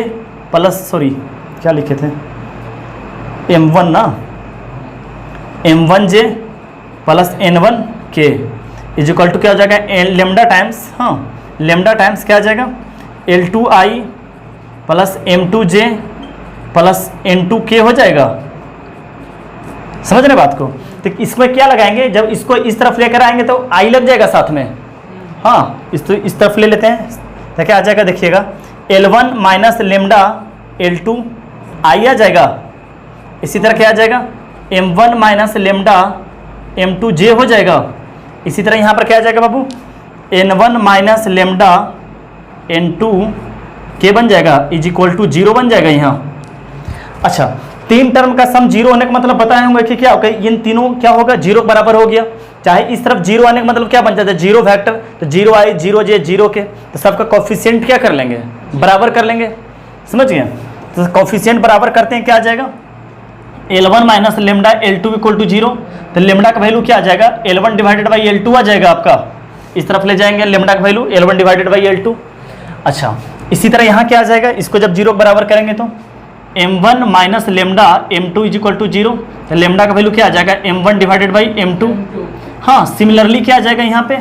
प्लस क्या लिखे थे M1 ना, M1J plus N1K is equal to क्या हो जाएगा लेमडा टाइम्स, हाँ, लेमडा टाइम्स क्या आ जाएगा L2I plus M2J plus N2K हो जाएगा, समझ रहे बात को। तो इसमें क्या लगाएंगे, जब इसको इस तरफ लेकर आएंगे तो I लग जाएगा साथ में, हाँ, इस तरफ ले लेते हैं तो क्या आ जाएगा, देखिएगा L1 minus lambda L2 I आ जाएगा। इसी तरह क्या आ जाएगा M1 माइनस लेमडा M2J हो जाएगा। इसी तरह यहाँ पर क्या आ जाएगा बाबू, n1 माइनस लेमडा n2 के बन जाएगा इज इक्वल टू 0 बन जाएगा यहाँ। अच्छा, तीन टर्म का सम 0 होने का मतलब बताए होंगे कि क्या होगा, इन तीनों क्या होगा 0 के बराबर हो गया। चाहे इस तरफ 0 आने का मतलब क्या बन जाता है, 0 वेक्टर, तो 0 आई 0 जे 0 के, तो सबका कोफिशिएंट क्या कर लेंगे, बराबर कर लेंगे। समझ गए, तो कोफिशिएंट बराबर करते हैं, क्या आ जाएगा L1 minus lambda L2 equal to 0, तो लेमडा का वैल्यू क्या आ जाएगा, L1 डिवाइडेड बाई L2 आ जाएगा आपका। इस तरफ ले जाएंगे लेमडा का value L1 divided by L2। अच्छा, इसी तरह यहाँ क्या आ जाएगा, इसको जब 0 बराबर करेंगे तो m1 minus lambda m2 is equal to 0, तो लेमडा का वैल्यू क्या आ जाएगा, m1 डिवाइडेड बाई m2। हाँ, सिमिलरली क्या आ जाएगा यहाँ पे,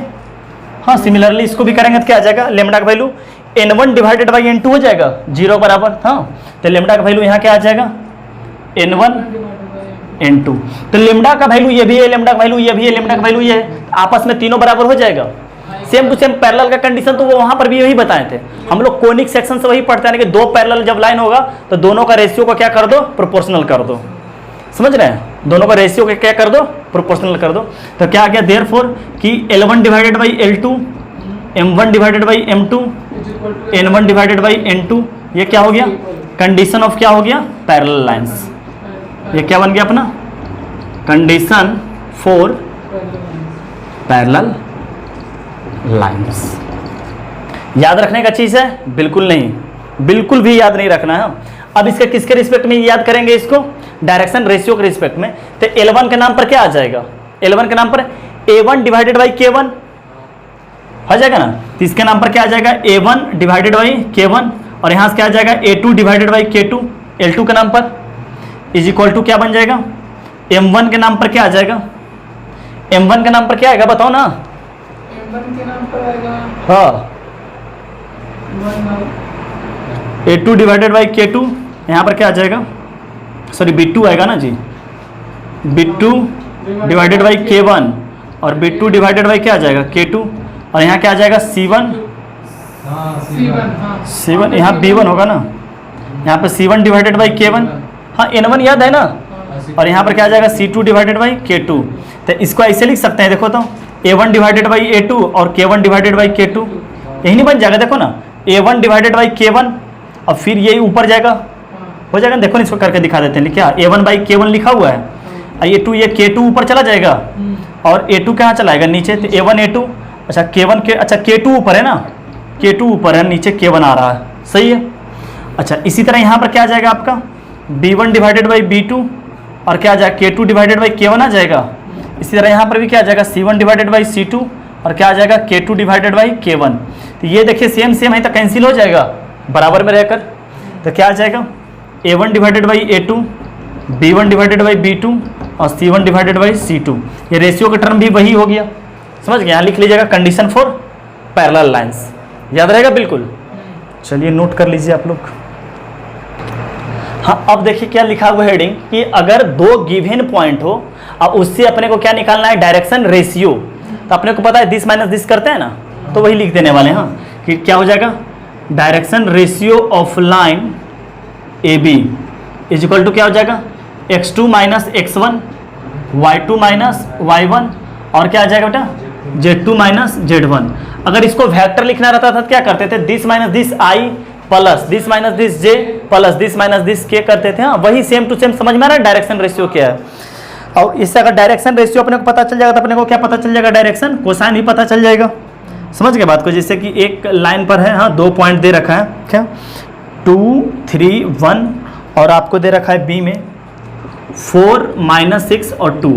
हाँ सिमिलरली इसको भी करेंगे तो क्या आ जाएगा, लेमडा का value n1 divided by n2 हो जाएगा 0 बराबर। हाँ, तो लेमडा का वैल्यू यहाँ क्या आ जाएगा, n1 n2। तो लेमडा का वैल्यू ये भी है, लेमडा का वैल्यू ये भी है, लेमडा का वैल्यू ये है, आपस में तीनों बराबर हो जाएगा। सेम टू सेम पैरेलल का कंडीशन तो वो वहां पर भी यही बताए थे हम लोग, कोनिक सेक्शन से वही पढ़ते हैं कि दो पैरेलल जब लाइन होगा तो दोनों का रेशियो को क्या कर दो, प्रोपोर्शनल कर दो। समझ रहे हैं, दोनों का रेशियो को क्या कर दो, प्रोपोर्शनल कर दो। तो क्या आ गया, देयरफॉर कि L1 divided by L2, m1 divided by m2, n1 divided by n2, ये क्या हो गया, कंडीशन ऑफ क्या हो गया, पैरेलल लाइंस। ये क्या बन गया अपना, कंडीशन फॉर पैरेलल लाइंस। याद रखने का चीज है, बिल्कुल नहीं, बिल्कुल भी याद नहीं रखना है। अब इसके किसके रिस्पेक्ट में याद करेंगे इसको, डायरेक्शन रेशियो के रिस्पेक्ट में। तो L1 के नाम पर क्या आ जाएगा, L1 के नाम पर A1 डिवाइडेड बाई K1 हो जाएगा ना, तो इसके नाम पर क्या आ जाएगा, A1 डिवाइडेड बाई K1, और यहाँ से क्या आ जाएगा A2 divided by K2 L2 के नाम पर, इज इक्वल टू क्या बन जाएगा, M1 के नाम पर क्या आ जाएगा, M1 के नाम पर क्या आएगा बताओ ना, M1 के नाम पर आएगा, हाँ A2 डिवाइडेड बाई K2, यहाँ पर क्या आ जाएगा, सॉरी B2 आएगा ना जी, B2 डिवाइडेड बाई K1, और B2 डिवाइडेड बाई क्या आ जाएगा K2, और यहाँ क्या आ जाएगा C1, C1 यहाँ B1 होगा ना, यहाँ पर C1 डिवाइडेड बाई K1, हाँ N1 याद है ना, और यहाँ पर क्या आ जाएगा C2 डिवाइडेड बाई K2। तो इसको ऐसे लिख सकते हैं, देखो तो A1 डिवाइडेड बाई A2 और K1 डिवाइडेड बाई K2, यही नहीं बन जाएगा, देखो ना A1 डिवाइडेड बाई K1, और फिर यही ऊपर जाएगा, हो जाएगा, देखो ना इसको करके दिखा देते हैं, क्या A1 बाई K1 लिखा हुआ है, और A2 ये K2 ऊपर चला जाएगा, और A2 कहाँ चला जाएगा नीचे, तो A1 A2, अच्छा K1 के, अच्छा K2 ऊपर है ना, K2 ऊपर है, नीचे K1 आ रहा है, सही है। अच्छा, इसी तरह यहाँ पर क्या आ जाएगा आपका B1 डिवाइडेड बाई B2, और क्या आ जाएगा K2 डिवाइडेड बाई K1 आ जाएगा। इसी तरह यहाँ पर भी क्या आ जाएगा C1 डिवाइडेड बाई C2, और क्या आ जाएगा K2 डिवाइडेड बाई K1। तो ये देखिए सेम सेम है तो कैंसिल हो जाएगा बराबर में रहकर, तो क्या आ जाएगा A1 divided by A2, B1 divided by B2, और C1 डिवाइडेड बाई C2। ये रेशियो का टर्म भी वही हो गया, समझ गए, यहाँ लिख लीजिएगा कंडीशन फॉर पैरेलल लाइंस, याद रहेगा बिल्कुल। चलिए नोट कर लीजिए आप लोग। हाँ, अब देखिए क्या लिखा हुआ हेडिंग कि अगर दो गिवन पॉइंट हो और उससे अपने को क्या निकालना है, डायरेक्शन रेशियो। तो अपने को पता है दिस माइनस दिस करते हैं ना, तो वही लिख देने वाले हैं। हाँ, कि क्या हो जाएगा, direction ratio of line A B is equal to क्या हो जाएगा, x2 minus x1, y2 minus y1, और क्या आ जाएगा बेटा z2 माइनस z1। अगर इसको वेक्टर लिखना रहता था तो क्या करते थे, this minus this I plus this minus this J plus this minus this के करते थे। हाँ, वही सेम टू सेम समझ में आ रहा है डायरेक्शन रेशियो क्या है। और इससे अगर डायरेक्शन रेशियो अपने को पता चल जाएगा तो अपने को क्या पता चल जाएगा, डायरेक्शन कोसाइन ही पता चल जाएगा। समझ गए बात को, जैसे कि एक लाइन पर है, हाँ 2 पॉइंट दे रखा है, क्या 2 3 1, और आपको दे रखा है बी में 4 माइनस 6 और 2,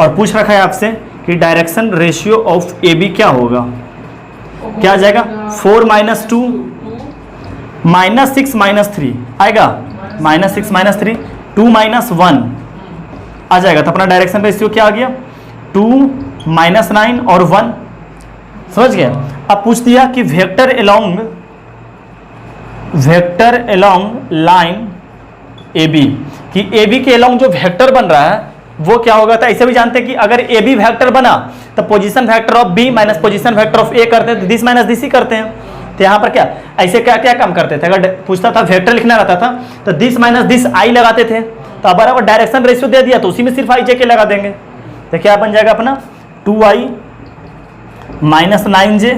और पूछ रखा है आपसे कि direction ratio of A B क्या होगा, क्या आ जाएगा 4 माइनस 2 माइनस 6 माइनस 3 आएगा, माइनस 6 माइनस 3, 2 माइनस 1 आ जाएगा। तो अपना डायरेक्शन रेशियो क्या आ गया, 2 माइनस 9 और 1। समझ गया। अब पूछ दिया कि vector along line A B, कि ए बी के अलोंग जो वेक्टर बन रहा है वो क्या होगा। तो ऐसे भी जानते हैं कि अगर ए बी वेक्टर बना तो position vector of B minus position vector of A करते हैं, तो दिस माइनस दिस ही करते हैं। तो यहाँ पर क्या ऐसे क्या क्या काम करते थे, अगर पूछता था वेक्टर लिखना रहता था तो दिस माइनस दिस आई लगाते थे। तो अगर डायरेक्शन रेशियो दे दिया तो उसी में सिर्फ आई जे के लगा देंगे। तो क्या बन जाएगा अपना 2i -9j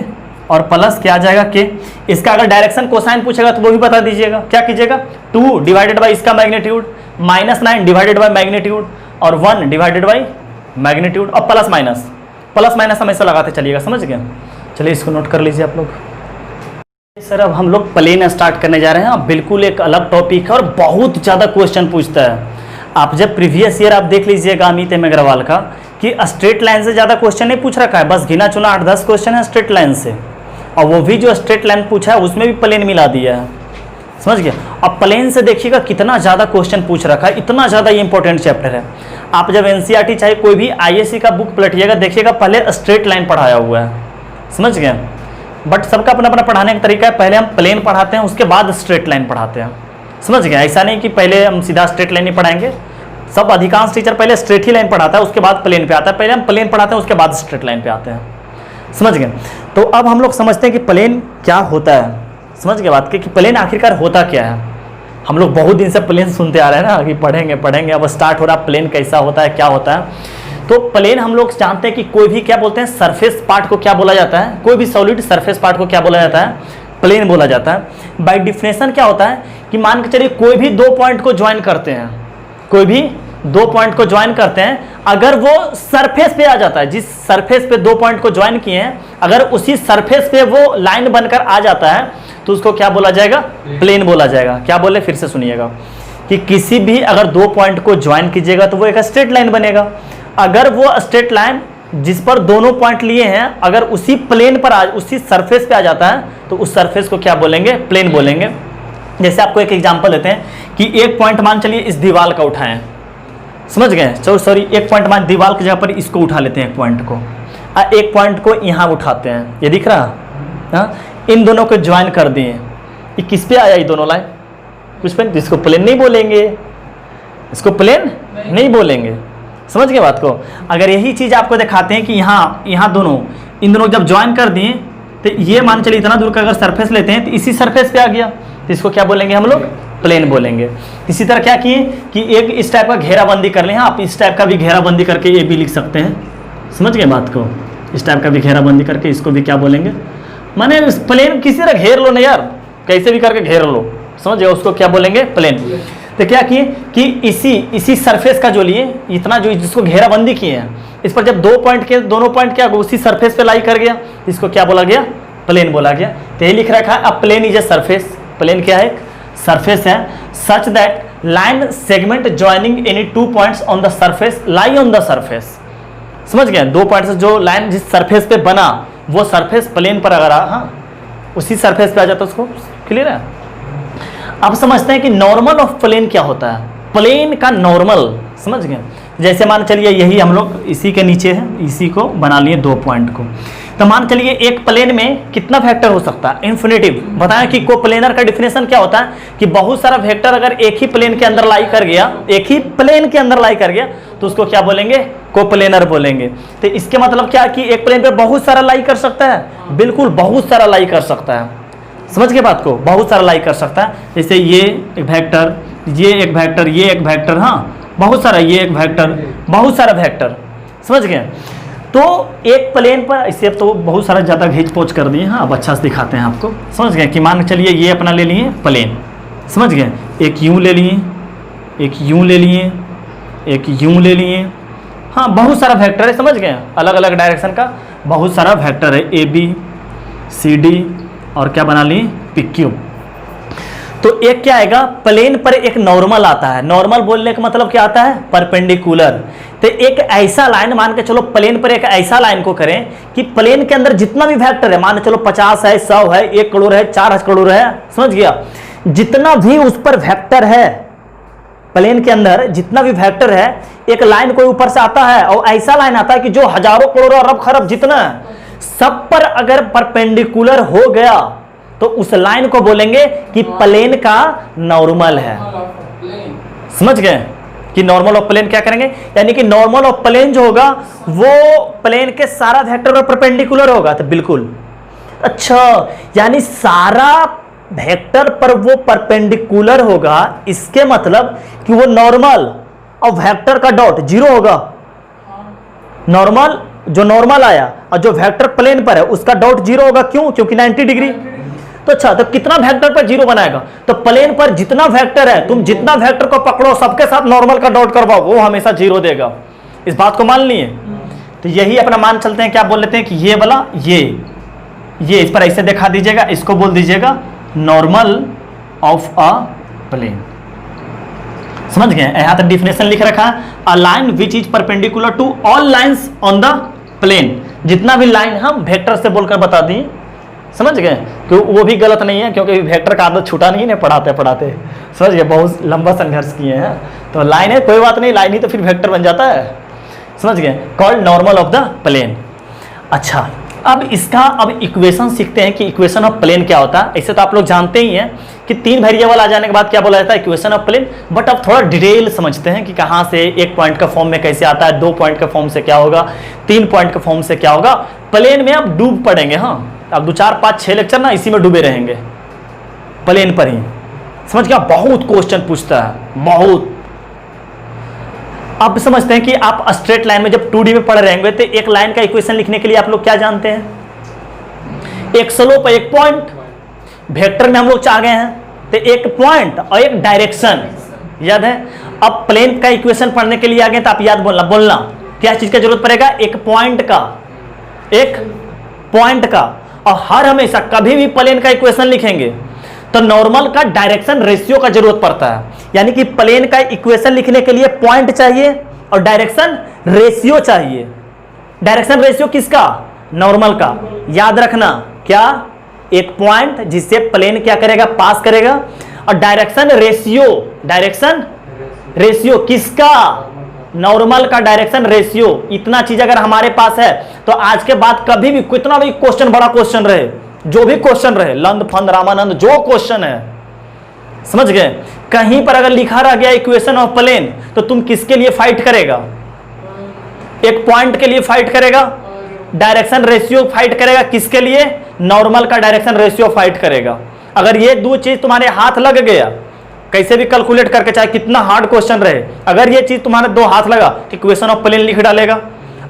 और प्लस क्या आ जाएगा k। इसका अगर डायरेक्शन कोसाइन पूछेगा तो वो भी बता दीजिएगा। क्या कीजिएगा, 2 डिवाइडेड बाई इसका मैग्नीट्यूड, -9 डिवाइडेड बाई मैग्नीट्यूड और 1 डिवाइडेड बाई मैग्नीट्यूड और प्लस माइनस हमेशा लगाते चलिएगा। समझ गए? चलिए इसको नोट कर लीजिए आप लोग। सर अब हम लोग प्लेन स्टार्ट करने जा रहे हैं। बिल्कुल एक अलग टॉपिक है और बहुत ज़्यादा क्वेश्चन पूछता है। आप जब प्रीवियस ईयर आप देख लीजिएगा अमित एम अग्रवाल का कि स्ट्रेट लाइन से ज़्यादा क्वेश्चन नहीं पूछ रखा है, बस गिना चुना 8-10 क्वेश्चन है स्ट्रेट लाइन से, और वो भी जो स्ट्रेट लाइन पूछा है उसमें भी प्लेन मिला दिया है। समझ गया? अब प्लेन से देखिएगा कितना ज़्यादा क्वेश्चन पूछ रखा है, इतना ज़्यादा ये इंपॉर्टेंट चैप्टर है। आप जब एनसीईआरटी चाहे कोई भी आईएससी का बुक पलटिएगा देखिएगा पहले स्ट्रेट लाइन पढ़ाया हुआ है। समझ गए? बट सबका अपना अपना पढ़ाने का तरीका है। पहले हम प्लेन पढ़ाते हैं उसके बाद स्ट्रेट लाइन पढ़ाते हैं। समझ गए? ऐसा नहीं कि पहले हम सीधा स्ट्रेट लाइन ही पढ़ाएंगे। सब अधिकांश टीचर पहले स्ट्रेट ही लाइन पढ़ाता है उसके बाद प्लेन पे आता है। पहले हम प्लेन पढ़ाते हैं उसके बाद स्ट्रेट लाइन पे आते हैं। समझ गए? तो अब हम लोग समझते हैं कि प्लेन क्या होता है। समझ गए बात कि प्लेन आखिरकार होता क्या है। हम लोग बहुत दिन से प्लेन सुनते आ रहे हैं ना कि पढ़ेंगे, अब स्टार्ट हो रहा प्लेन कैसा होता है, क्या होता है। तो प्लेन हम लोग जानते हैं कि कोई भी क्या बोलते हैं, सरफेस पार्ट को क्या बोला जाता है, कोई भी सॉलिड सरफेस पार्ट को क्या बोला जाता है, प्लेन बोला जाता है। बाय डिफिनेशन क्या होता है कि मान के चलिए कोई भी 2 पॉइंट को ज्वाइन करते हैं, कोई भी 2 पॉइंट को ज्वाइन करते हैं, अगर वो सरफेस पे आ जाता है, जिस सरफेस पे 2 पॉइंट को ज्वाइन किए हैं, अगर उसी सरफेस पे वो लाइन बनकर आ जाता है तो उसको क्या बोला जाएगा, प्लेन बोला जाएगा। क्या बोले, फिर से सुनिएगा कि किसी भी अगर 2 पॉइंट को ज्वाइन कीजिएगा तो वो एक स्ट्रेट लाइन बनेगा। अगर वो स्ट्रेट लाइन जिस पर दोनों पॉइंट लिए हैं अगर उसी प्लेन पर उसी सरफेस पे आ जाता है तो उस सरफेस को क्या बोलेंगे, प्लेन बोलेंगे। जैसे आपको एक एग्जांपल देते हैं कि एक पॉइंट मान चलिए इस दीवार का उठाएं, समझ गए, सॉरी एक पॉइंट मान दीवार की जगह पर इसको उठा लेते हैं, एक पॉइंट को, एक पॉइंट को यहाँ उठाते हैं, ये दिख रहा है, इन दोनों को ज्वाइन कर दिए, ये किस पे आया, ये दोनों लाइन कुछ पे, इसको प्लेन नहीं बोलेंगे, इसको प्लेन नहीं बोलेंगे। समझ गए बात को? अगर यही चीज़ आपको दिखाते हैं कि यहाँ दोनों, इन दोनों जब ज्वाइन कर दिए तो ये मान चलिए इतना दूर का अगर सरफेस लेते हैं तो इसी सरफेस पे आ गया तो इसको क्या बोलेंगे हम लोग, प्लेन बोलेंगे। इसी तरह क्या किए कि एक इस टाइप का घेराबंदी कर लें, आप इस टाइप का भी घेराबंदी करके ये भी लिख सकते हैं। समझ गए बात को? इस टाइप का भी घेराबंदी करके इसको भी क्या बोलेंगे, माने प्लेन किसी तरह घेर लो ना यार, कैसे भी करके घेर लो, समझ गए, उसको क्या बोलेंगे, प्लेन। तो क्या किए कि इसी सरफेस का जो लिए इतना जो जिसको घेराबंदी किए हैं, इस पर जब 2 पॉइंट के दोनों पॉइंट क्या उसी सरफेस पे लाई कर गया, इसको क्या बोला गया, प्लेन बोला गया। तो ये लिख रखा है, अब plane is a surface, plane क्या है, सरफेस है, such that line segment joining any 2 points on the surface lie on the surface. समझ गए? 2 पॉइंट से जो लाइन जिस सरफेस पे बना वो सरफेस प्लेन पर अगर उसी सरफेस पे आ जाता, उसको क्लियर है। अब समझते हैं कि नॉर्मल ऑफ प्लेन क्या होता है, प्लेन का नॉर्मल। समझ गए? जैसे मान चलिए यही हम लोग इसी के नीचे है, इसी को बना लिए 2 पॉइंट को, तो मान चलिए एक प्लेन में कितना वेक्टर हो सकता है, इन्फिनिटिव। बताएं कि कोप्लेनर का डिफिनेशन क्या होता है कि बहुत सारा वेक्टर अगर एक ही प्लेन के अंदर लाई कर गया, एक ही प्लेन के अंदर लाई कर गया तो उसको क्या बोलेंगे, कोप्लेनर बोलेंगे। तो इसके मतलब क्या कि एक प्लेन पे बहुत सारा लाई कर सकता है, बिल्कुल बहुत सारा लाई कर सकता है। समझ के बात को, बहुत सारा लाई कर सकता है। जैसे ये एक वेक्टर, ये एक वेक्टर, ये एक वेक्टर, बहुत सारा, ये एक वेक्टर, बहुत सारा वेक्टर। समझ गए? तो एक प्लेन पर इसे अब तो बहुत सारा ज़्यादा घींच पोच कर दिए, अब अच्छा से दिखाते हैं आपको। समझ गए कि मान चलिए ये अपना ले लिए प्लेन, समझ गए, एक यूं ले लिए, एक यूं ले लिए, एक यूं ले लिए, बहुत सारा वेक्टर है। समझ गए? अलग अलग डायरेक्शन का बहुत सारा वेक्टर है, ABCD और क्या बना लिए, PQ। तो एक क्या आएगा, प्लेन पर एक नॉर्मल आता है। नॉर्मल बोलने का मतलब क्या आता है, परपेंडिकुलर। तो एक ऐसा लाइन मान के चलो, प्लेन पर एक ऐसा लाइन को करें कि प्लेन के अंदर जितना भी वेक्टर है, मान के चलो 50 है, 100 है, 1 करोड़ है, 4 करोड़ है, समझ गया, जितना भी उस पर वेक्टर है, प्लेन के अंदर जितना भी वेक्टर है, एक लाइन कोई ऊपर से आता है और ऐसा लाइन आता है कि जो हजारों करोड़ों अरब खरब जितना सब पर अगर परपेंडिकुलर हो गया तो उस लाइन को बोलेंगे कि प्लेन का नॉर्मल है। समझ गए कि नॉर्मल ऑफ प्लेन क्या करेंगे, यानी कि नॉर्मल ऑफ प्लेन जो होगा वो प्लेन के सारा वेक्टर पर परपेंडिकुलर होगा। तो बिल्कुल अच्छा, यानी सारा वेक्टर पर वो परपेंडिकुलर होगा, इसके मतलब कि वो नॉर्मल और वेक्टर का डॉट 0 होगा। नॉर्मल जो नॉर्मल आया और जो वेक्टर प्लेन पर है उसका डॉट जीरो होगा। क्यों? क्योंकि 90 डिग्री। तो अच्छा, तो कितना वेक्टर पर जीरो बनाएगा? तो प्लेन पर जितना वेक्टर है, तुम जितना वेक्टर को पकड़ो सबके साथ नॉर्मल का डॉट करवाओ, वो हमेशा जीरो देगा। इस बात को मान लिए। तो यही अपना मान चलते हैं, क्या बोल लेते हैं कि ये वाला ये इस पर ऐसे दिखा दीजिएगा, इसको बोल दीजिएगा नॉर्मल ऑफ अ प्लेन। समझ गए? यहां तक डिफिनेशन लिख रखा है, a line which is perpendicular to all lines on the plane. जितना भी लाइन हम वेक्टर से बोलकर बता दिए। समझ गए? कि वो भी गलत नहीं है, क्योंकि वेक्टर का आदत छूटा नहीं है पढ़ाते पढ़ाते। समझ गए? बहुत लंबा संघर्ष किए हैं। तो लाइन है, कोई बात नहीं, लाइन ही तो फिर वेक्टर बन जाता है। समझ गए? Called normal of the plane. अच्छा, अब इसका इक्वेशन सीखते हैं कि इक्वेशन ऑफ प्लेन क्या होता है। ऐसे तो आप लोग जानते ही हैं कि 3 वेरिएबल आ जाने के बाद क्या बोला जाता है, इक्वेशन ऑफ प्लेन। बट अब थोड़ा डिटेल समझते हैं कि कहाँ से 1 पॉइंट का फॉर्म में कैसे आता है, 2 पॉइंट का फॉर्म से क्या होगा, 3 पॉइंट का फॉर्म से क्या होगा। प्लेन में अब डूब पड़ेंगे। हाँ, अब 2, 4, 5, 6 लेक्चर ना इसी में डूबे रहेंगे, प्लेन पर ही। समझ गया? बहुत क्वेश्चन पूछता है, बहुत। अब समझते हैं कि आप स्ट्रेट लाइन में जब 2D में पढ़ रहे होंगे तो एक लाइन का इक्वेशन लिखने के लिए आप लोग क्या जानते हैं? एक स्लोप, एक पॉइंट। वेक्टर में हम लोग चाह गए हैं तो एक पॉइंट और एक डायरेक्शन, याद है? अब प्लेन का इक्वेशन पढ़ने के लिए आ गए तो आप याद बोलना क्या चीज का जरूरत पड़ेगा? एक पॉइंट का। और हर हमेशा कभी भी प्लेन का इक्वेशन लिखेंगे तो नॉर्मल का डायरेक्शन रेशियो का जरूरत पड़ता है। यानी कि प्लेन का इक्वेशन लिखने के लिए पॉइंट चाहिए और डायरेक्शन रेशियो चाहिए। डायरेक्शन रेशियो किसका? नॉर्मल का। याद रखना, क्या? एक पॉइंट जिससे प्लेन क्या करेगा? पास करेगा। और डायरेक्शन रेशियो किसका? नॉर्मल का डायरेक्शन रेशियो। इतना चीज अगर हमारे पास है तो आज के बाद कभी भी कितना भी क्वेश्चन, बड़ा क्वेश्चन रहे, जो भी क्वेश्चन रहे, लंद फंद रामानंद जो क्वेश्चन है, समझ गए? कहीं पर अगर लिखा रह गया इक्वेशन ऑफ प्लेन तो तुम किसके लिए फाइट करेगा? एक पॉइंट के लिए फाइट करेगा, डायरेक्शन रेशियो फाइट करेगा। किसके लिए? नॉर्मल का डायरेक्शन रेशियो फाइट करेगा। अगर ये 2 चीज तुम्हारे हाथ लग गया, कैसे भी कैलकुलेट करके, चाहे कितना हार्ड क्वेश्चन रहे, अगर ये चीज तुम्हारे 2 हाथ लगा तो इक्वेशन ऑफ प्लेन लिख डालेगा।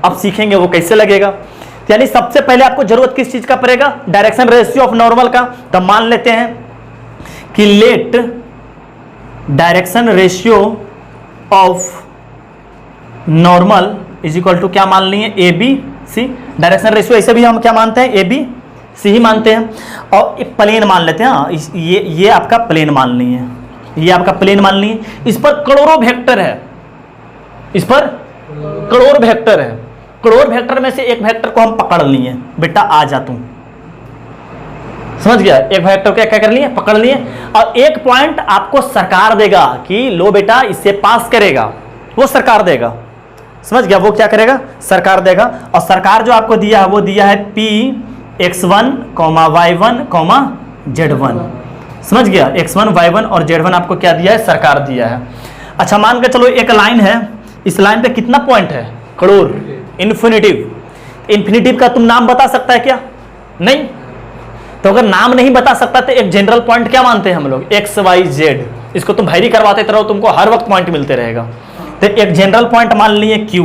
अब सीखेंगे वो कैसे लगेगा। यानी सबसे पहले आपको जरूरत किस चीज का पड़ेगा? डायरेक्शन रेशियो ऑफ नॉर्मल का। तो मान लेते हैं कि let direction ratio of normal is equal to क्या मान लिए? ABC। डायरेक्शन रेशियो ऐसे भी हम क्या मानते हैं? ABC ही मानते हैं। और प्लेन मान लेते हैं। हाँ, ये आपका प्लेन मान लिए, ये आपका प्लेन मान लिए। इस पर करोड़ों वेक्टर है, इस पर करोड़ वेक्टर है। करोड़ वेक्टर में से एक वेक्टर को हम पकड़ लिए, बेटा आ जा तू। समझ गया? एक वेक्टर को क्या कर लिए? पकड़ लिए। और एक पॉइंट आपको सरकार देगा कि लो बेटा इससे पास करेगा, वो सरकार देगा। समझ गया? वो क्या करेगा? सरकार देगा। और सरकार जो आपको दिया है वो दिया है Px1, y1, z1। समझ गया? x1, y1 और z1 आपको क्या दिया है? सरकार दिया है। अच्छा, मान के चलो एक लाइन है, इस लाइन पे कितना पॉइंट है? करोड़। इन्फिनिटिव का तुम नाम बता सकता है क्या? नहीं। तो अगर नाम नहीं बता सकता तो एक जनरल पॉइंट क्या मानते हैं हम लोग? x, y, z। इसको तुम वैरी करवाते रहो, तुमको हर वक्त पॉइंट मिलते रहेगा। तो एक जनरल पॉइंट मान लिए Q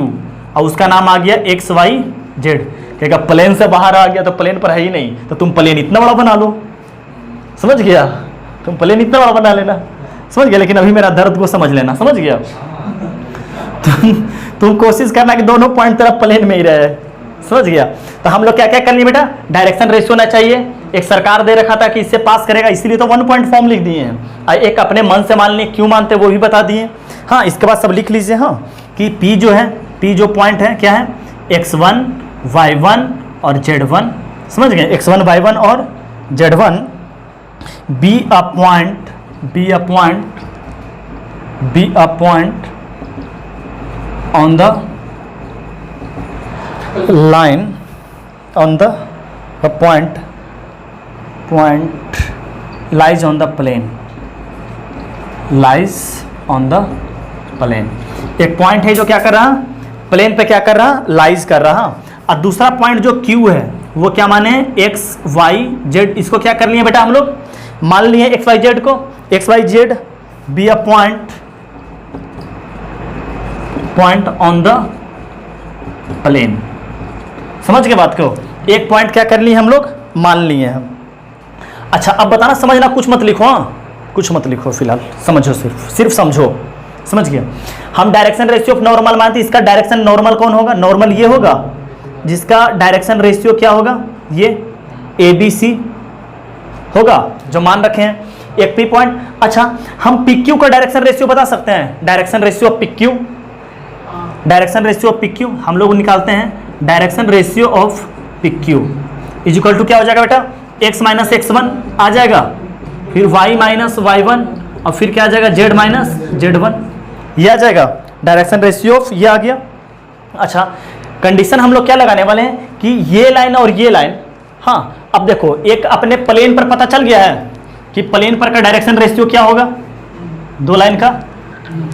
और उसका नाम आ गया x, y, z। कहेगा प्लेन से बाहर आ गया तो प्लेन पर है ही नहीं, तो तुम प्लेन इतना बड़ा बना लो। समझ गया? तुम प्लेन इतना बड़ा बना लेना। समझ गया? लेकिन अभी मेरा दर्द को समझ लेना। समझ गया? तुम कोशिश करना कि दोनों पॉइंट तरफ प्लेन में ही रहे। समझ गया? तो हम लोग क्या क्या कर लिए बेटा? डायरेक्शन रेशियो होना चाहिए। एक सरकार दे रखा था कि इससे पास करेगा, इसीलिए तो 1 पॉइंट फॉर्म लिख दिए हैं। और एक अपने मन से मान लिए, क्यों मानते वो भी बता दिए। हाँ, इसके बाद सब लिख लीजिए। हाँ, कि P जो है, P जो पॉइंट है क्या है? x1, y1 और z1। समझ गए? x1, y1 और z1। be a point on the line, on the point lies on the plane, lies on the plane। एक पॉइंट है जो क्या कर रहा? प्लेन पे क्या कर रहा? लाइज कर रहा। और दूसरा पॉइंट जो Q है वो क्या माने? x, y, z। इसको क्या कर लिए बेटा हम लोग? मान लिए x, y, z को। x, y, z be a point on the plane। समझ के बात को, एक पॉइंट क्या कर लिए हम लोग, मान लिए हम। अच्छा अब बताना, समझना, कुछ मत लिखो, हाँ कुछ मत लिखो फिलहाल, समझो, सिर्फ समझो, समझ गया। हम डायरेक्शन रेशियो ऑफ नॉर्मल मानते हैं, इसका डायरेक्शन नॉर्मल कौन होगा, नॉर्मल ये होगा जिसका डायरेक्शन रेशियो क्या होगा, ये ABC होगा जो मान रखे हैं, एक पी पॉइंट। अच्छा हम PQ का डायरेक्शन रेशियो बता सकते हैं, direction ratio of PQ, direction ratio of PQ हम लोग निकालते हैं, direction ratio of PQ is equal to क्या हो जाएगा बेटा, x माइनस x1 आ जाएगा, फिर y माइनस y1 और फिर क्या आ जाएगा, z माइनस z1, ये आ जाएगा डायरेक्शन रेशियो ऑफ, ये आ गया। अच्छा कंडीशन हम लोग क्या लगाने वाले हैं कि ये लाइन और ये लाइन, हाँ अब देखो एक अपने प्लेन पर पता चल गया है कि प्लेन पर का डायरेक्शन रेशियो क्या होगा, दो लाइन का,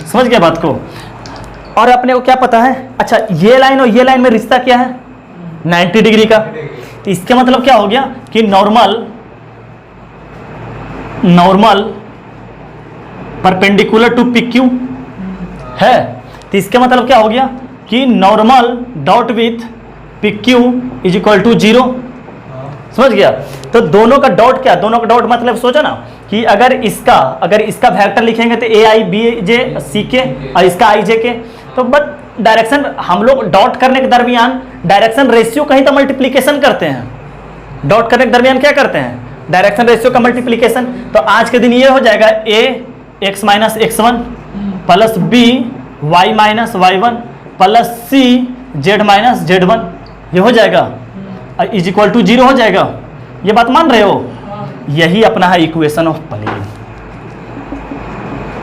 समझ गया बात को। और अपने को क्या पता है, अच्छा ये लाइन और ये लाइन में रिश्ता क्या है, 90 डिग्री का। तो इसका मतलब क्या हो गया कि नॉर्मल परपेंडिकुलर टू PQ है, तो इसका मतलब क्या हो गया कि normal dot with PQ is equal to 0, समझ गया। तो दोनों का डॉट क्या, दोनों का डॉट मतलब सोचो ना कि अगर इसका वेक्टर लिखेंगे तो AIBJ और इसका IJ तो बस डायरेक्शन हम लोग डॉट करने के दरमियान डायरेक्शन रेशियो कहीं तो मल्टीप्लिकेशन करते हैं, डॉट करने के दरमियान क्या करते हैं, डायरेक्शन रेशियो का मल्टीप्लिकेशन। तो आज के दिन ये हो जाएगा A x minus x1 plus B y minus y1 plus C z minus z1, ये हो जाएगा इज इक्वल टू 0 हो जाएगा। ये बात मान रहे हो, यही अपना है equation of plane,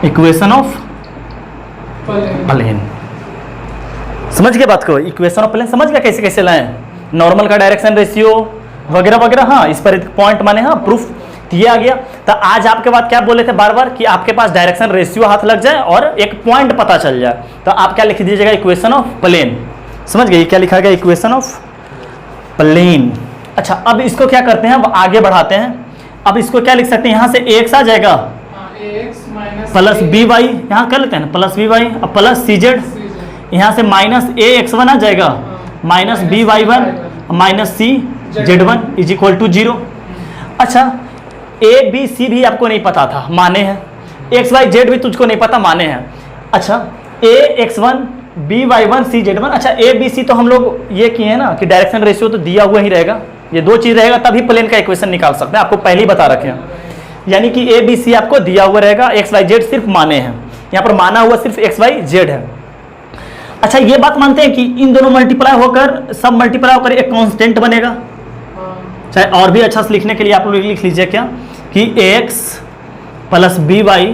equation of plane, समझ गए बात को, इक्वेशन ऑफ प्लेन समझ गया कैसे कैसे लाएं, नॉर्मल का डायरेक्शन रेशियो वगैरह वगैरह, हाँ इस पर पॉइंट माने, हाँ प्रूफ ये आ गया। तो आज आपके बाद क्या बोले थे बार बार कि आपके पास डायरेक्शन रेशियो हाथ लग जाए और एक पॉइंट पता चल जाए, तो आप क्या लिख दीजिएगा, इक्वेशन ऑफ प्लेन, समझ गए क्या लिखा गया, इक्वेशन ऑफ प्लेन। अच्छा अब इसको क्या करते हैं, अब आगे बढ़ाते हैं, अब इसको क्या लिख सकते हैं, यहाँ से AX आ जाएगा प्लस BY, यहाँ कर लेते हैं प्लस BY और प्लस CZ, यहाँ से माइनस AX1 आ जाएगा minus BY1 minus CZ1 is equal to 0। अच्छा ABC भी आपको नहीं पता था, माने हैं, XYZ भी तुझको नहीं पता, माने हैं। अच्छा AX1 BY1 CZ1, अच्छा ABC तो हम लोग ये किए हैं ना कि डायरेक्शन रेशियो तो दिया हुआ ही रहेगा, ये दो चीज़ रहेगा तभी प्लेन का इक्वेशन निकाल सकते हैं, आपको पहले ही बता रखे हैं, यानी कि ABC आपको दिया हुआ रहेगा, XYZ सिर्फ माने हैं, यहाँ पर माना हुआ सिर्फ XYZ है। अच्छा ये बात मानते हैं कि इन दोनों मल्टीप्लाई होकर, सब मल्टीप्लाई होकर एक कांस्टेंट बनेगा, चाहे और भी अच्छा से लिखने के लिए आप लोग लिख लीजिए क्या कि AX plus BY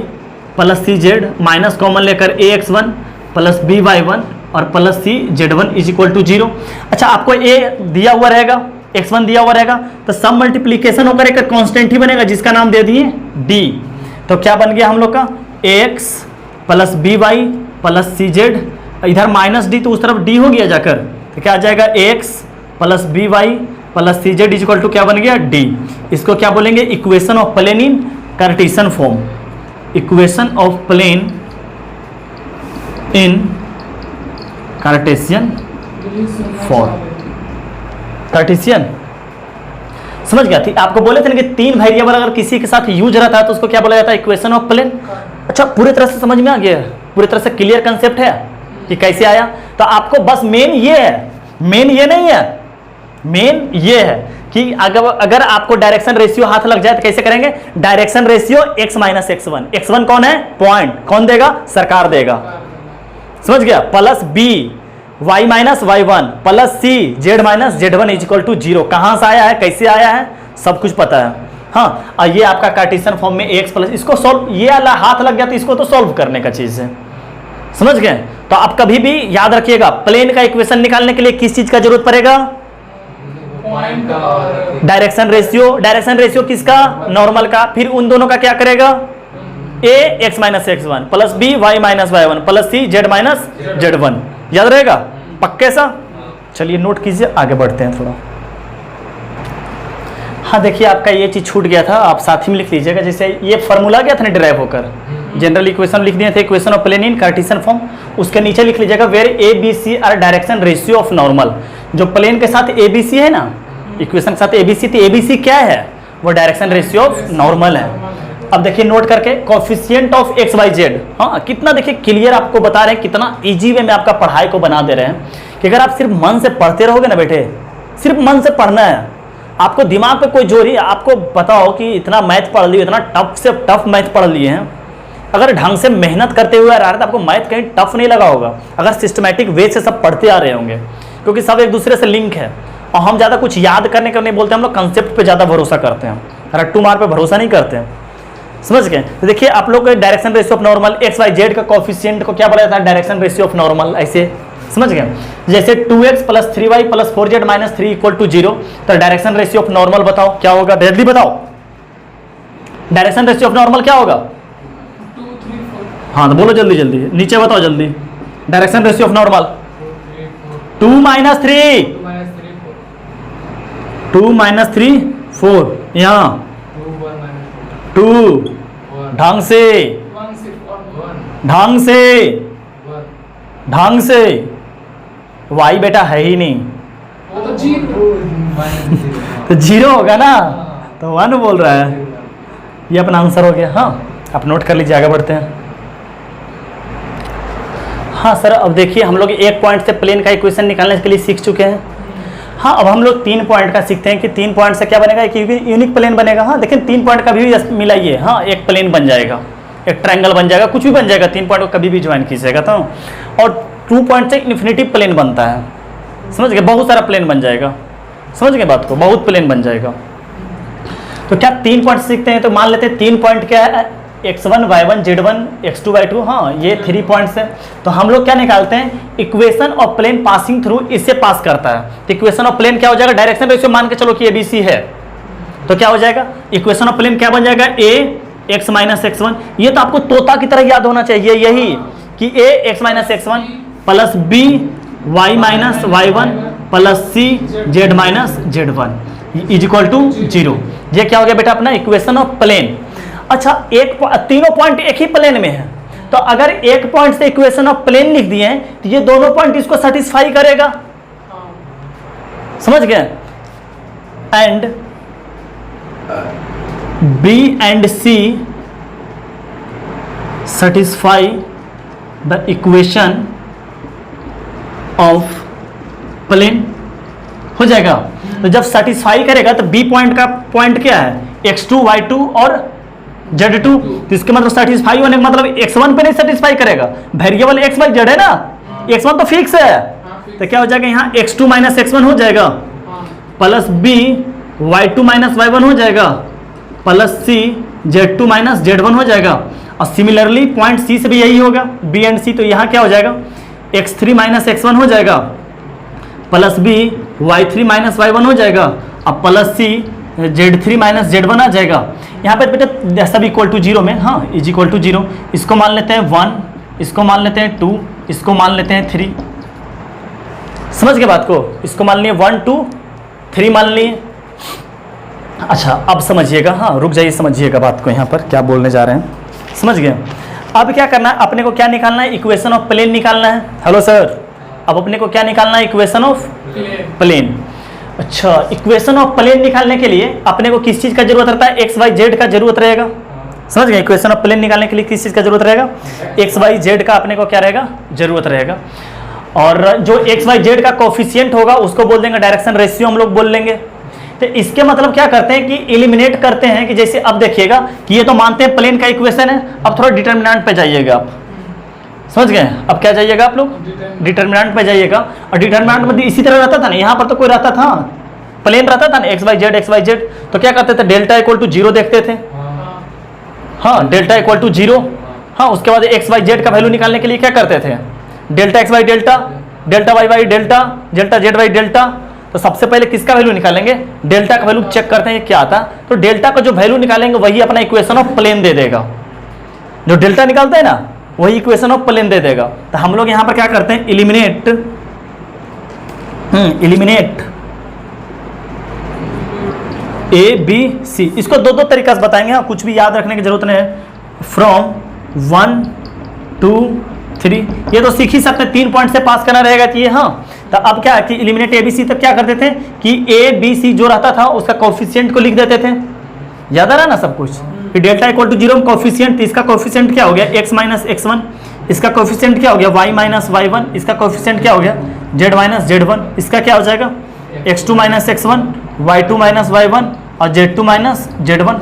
plus CZ minus common लेकर AX1 प्लस BY1 और plus CZ1 is equal to 0। अच्छा आपको A दिया हुआ रहेगा, X1 दिया हुआ रहेगा, तो सब मल्टीप्लीकेशन होकर एक कांस्टेंट ही बनेगा जिसका नाम दे दिए D। तो क्या बन गया हम लोग का, AX plus BY plus CZ, इधर माइनस D तो उस तरफ D हो गया जाकर, तो क्या आ जाएगा AX plus BY plus CZ is equal to क्या बन गया, D। इसको क्या बोलेंगे, equation of plane in Cartesian form, equation of plane in Cartesian form, Cartesian समझ गया थी। आपको बोले थे ना कि तीन वेरिएबल अगर किसी के साथ यूज रहता है तो उसको क्या बोला जाता है, इक्वेशन ऑफ प्लेन। अच्छा पूरी तरह से समझ में आ गया, पूरी तरह से क्लियर कंसेप्ट है कि कैसे आया। तो आपको बस मेन ये है, मेन ये नहीं है, मेन ये है कि अगर आपको डायरेक्शन रेशियो हाथ लग जाए तो कैसे करेंगे, direction ratio x minus x1, x1 कौन है, पॉइंट, कौन देगा, सरकार देगा, समझ गया, plus B y minus y1 plus C z minus z1 is equal to 0। कहाँ से आया है, कैसे आया है, सब कुछ पता है। हाँ और ये आपका कार्टेशियन फॉर्म में x प्लस, इसको सॉल्व, ये वाला हाथ लग गया तो इसको तो सॉल्व करने का चीज है, समझ गए। तो आप कभी भी याद रखिएगा प्लेन का इक्वेशन निकालने के लिए किस चीज का जरूरत पड़ेगा, डायरेक्शन रेशियो। डायरेक्शन रेशियो किसका, नॉर्मल का, फिर उन दोनों का क्या करेगा, A x minus x1 plus B y minus y1 plus C z minus z1, याद रहेगा पक्के सा। चलिए नोट कीजिए, आगे बढ़ते हैं थोड़ा। हाँ देखिए आपका ये चीज छूट गया था, आप साथ ही में लिख लीजिएगा, जैसे ये फॉर्मूला गया था ना डिराइव होकर, जनरल इक्वेशन लिख दिए थे, equation of plane in Cartesian form, उसके नीचे लिख लीजिएगा where a b c are direction ratio of normal. जो प्लेन के साथ ए बी सी है ना, इक्वेशन के साथ ए बी सी, तो ए बी सी क्या है, वो डायरेक्शन रेशियो ऑफ नॉर्मल है। अब देखिए नोट करके coefficient of x y z, हाँ कितना देखिए क्लियर आपको बता रहे हैं, कितना इजी वे में आपका पढ़ाई को बना दे रहे हैं कि अगर आप सिर्फ मन से पढ़ते रहोगे ना बेटे, सिर्फ मन से पढ़ना है, आपको दिमाग पे कोई जोर ही, आपको पता हो कि इतना मैथ पढ़ लिए, इतना टफ से टफ मैथ पढ़ लिए हैं, अगर ढंग से मेहनत करते हुए आ रहे हैं तो आपको मैथ कहीं टफ नहीं लगा होगा, अगर सिस्टमैटिक वे से सब पढ़ते आ रहे होंगे, क्योंकि सब एक दूसरे से लिंक है। और हम ज़्यादा कुछ याद करने का नहीं बोलते, हम लोग कंसेप्ट पे ज़्यादा भरोसा करते हैं, रट्टू मार पे भरोसा नहीं करते हैं, समझ गए। तो देखिए आप लोग direction ratio of normal x y z का कोफिशिएंट को क्या बोला जाता है, डायरेक्शन रेशियो ऑफ नॉर्मल, ऐसे समझ गए। जैसे 2x plus 3y plus 4z minus 3 equal to 0, तो डायरेक्शन रेशियो ऑफ नॉर्मल बताओ क्या होगा, जल्दी बताओ, डायरेक्शन रेशियो ऑफ नॉर्मल क्या होगा, 2 3 4 हाँ तो बोलो जल्दी जल्दी, नीचे बताओ जल्दी, direction ratio of normal 2 minus 3 2 minus 3 4, यहाँ 2 ढंग से 1 6 ढंग से ढंग से, y बेटा है ही नहीं, वो तो 0 तो 0 होगा ना, तो 1 बोल रहा है, ये अपना आंसर हो गया। हाँ आप नोट कर लीजिए, आगे बढ़ते हैं। हाँ सर अब देखिए हम लोग एक पॉइंट से प्लेन का इक्वेशन निकालने के लिए सीख चुके हैं। हाँ अब हम लोग 3 पॉइंट का सीखते हैं कि 3 पॉइंट से क्या बनेगा, एक यूनिक प्लेन बनेगा। हाँ लेकिन 3 पॉइंट का भी मिलाइए, हाँ एक प्लेन बन जाएगा, एक ट्रायंगल बन जाएगा, कुछ भी बन जाएगा, 3 पॉइंट को कभी भी ज्वाइन कीजिएगा। तो और 2 पॉइंट से इन्फिनिटी प्लेन बनता है, समझ गए, बहुत सारा प्लेन बन जाएगा, समझ गए बात को, बहुत प्लेन बन जाएगा। तो क्या 3 पॉइंट सीखते हैं, तो मान लेते हैं 3 पॉइंट क्या है, x1 y1 z1 x2 y2, हाँ ये 3 पॉइंट्स है। तो हम लोग क्या निकालते हैं, equation of plane passing through, इससे पास करता है। तो इक्वेशन ऑफ प्लेन क्या हो जाएगा, डायरेक्शन रेशियो मान के चलो कि ABC है, तो क्या हो जाएगा, इक्वेशन ऑफ प्लेन क्या बन जाएगा, a x माइनस x1, ये तो आपको तोता की तरह याद होना चाहिए, यही कि a x minus x1 plus b y minus y1 plus c z minus z1 is equal to 0। ये क्या हो गया बेटा अपना इक्वेशन ऑफ प्लेन। अच्छा तीनों पॉइंट एक ही प्लेन में है, तो अगर एक पॉइंट से इक्वेशन ऑफ प्लेन लिख दिए हैं तो ये दोनों पॉइंट इसको सेटिस्फाई करेगा, समझ गए। And B and C satisfy the equation of plane, हो जाएगा। तो जब सेटिस्फाई करेगा तो B पॉइंट का पॉइंट क्या है, x2 y2 और z2, तो इसके मतलब सेटिस्फाई होने का मतलब x1 पे नहीं सेटिस्फाई करेगा, वेरिएबल x y z है ना, x1 तो फिक्स है, तो क्या हो जाएगा यहाँ x2 माइनस x1 हो जाएगा, plus B y2 minus y1 हो जाएगा, plus C z2 minus z1 हो जाएगा। और सिमिलरली पॉइंट C से भी यही होगा, B एंड C, तो यहाँ क्या हो जाएगा x3 माइनस x1 हो जाएगा, plus B y3 minus y1 हो जाएगा, और plus C z3 minus z1 आ जाएगा। यहाँ पे बेटा सब इक्वल टू 0 में, हाँ इज इक्वल टू 0, इसको मान लेते हैं 1, इसको मान लेते हैं 2, इसको मान लेते हैं 3, समझ गए बात को, इसको मान लिए 1 2 3 मान लिए। अच्छा अब समझिएगा, हाँ रुक जाइए समझिएगा बात को, यहाँ पर क्या बोलने जा रहे हैं, समझ गए। अब क्या करना है, अपने को क्या निकालना है, इक्वेशन ऑफ प्लेन निकालना है। हेलो सर, अब अपने को क्या निकालना है, इक्वेशन ऑफ प्लेन। अच्छा इक्वेशन ऑफ प्लेन निकालने के लिए अपने को किस चीज़ का जरूरत रहता है, एक्स वाई जेड का जरूरत रहेगा, समझ गए। इक्वेशन ऑफ प्लेन निकालने के लिए किस चीज़ का जरूरत रहेगा, एक्स वाई जेड का अपने को क्या रहेगा, जरूरत रहेगा। और जो एक्स वाई जेड का कोफिशिएंट होगा उसको बोल देंगे डायरेक्शन रेशियो, हम लोग बोल लेंगे। तो इसके मतलब क्या करते हैं कि एलिमिनेट करते हैं, कि जैसे अब देखिएगा कि ये तो मानते हैं प्लेन का इक्वेशन है, अब थोड़ा डिटर्मिनेंट पे जाइएगा आप, समझ गए। अब क्या जाइएगा आप लोग, डिटर्मिनेंट पे जाइएगा। और डिटर्मिनेंट में इसी तरह रहता था ना, यहाँ पर तो कोई रहता था, प्लेन रहता था ना, एक्स वाई जेड, तो क्या करते थे, डेल्टा इक्वल टू 0 देखते थे, हाँ डेल्टा इक्वल टू 0, हाँ उसके बाद एक्स वाई जेड का वैल्यू निकालने के लिए क्या करते थे, delta x y delta, delta y y delta, delta z y delta. तो सबसे पहले किसका वैल्यू निकालेंगे, डेल्टा का वैल्यू चेक करते हैं क्या आता है। तो डेल्टा का जो वैल्यू निकालेंगे वही अपना इक्वेशन ऑफ प्लेन दे देगा, जो डेल्टा निकालता है ना वही इक्वेशन ऑफ प्लेन दे देगा। तो हम लोग यहाँ पर क्या करते हैं, एलिमिनेट ए बी सी, इसको दो तरीका से बताएंगे, हाँ कुछ भी याद रखने की जरूरत नहीं है। फ्रॉम 1 2 3, ये तो सीख ही सकते हैं, 3 पॉइंट से पास करना रहेगा कि ये, हाँ। तो अब क्या कि एलिमिनेट ए बी सी, तब क्या करते थे कि ए बी सी जो रहता था उसका कोफिशिएंट को लिख देते थे, याद आ रहा ना सब कुछ, कि डेल्टा इक्वल टू 0 कोफिशिएंट, इसका कोफिशिएंट क्या हो गया x माइनस x1, इसका कोफिशिएंट क्या हो गया y माइनस y1, इसका कोफिशिएंट क्या हो गया z माइनस z1, इसका क्या हो जाएगा x2 minus x1, y2 minus y1 और z2 माइनस z1।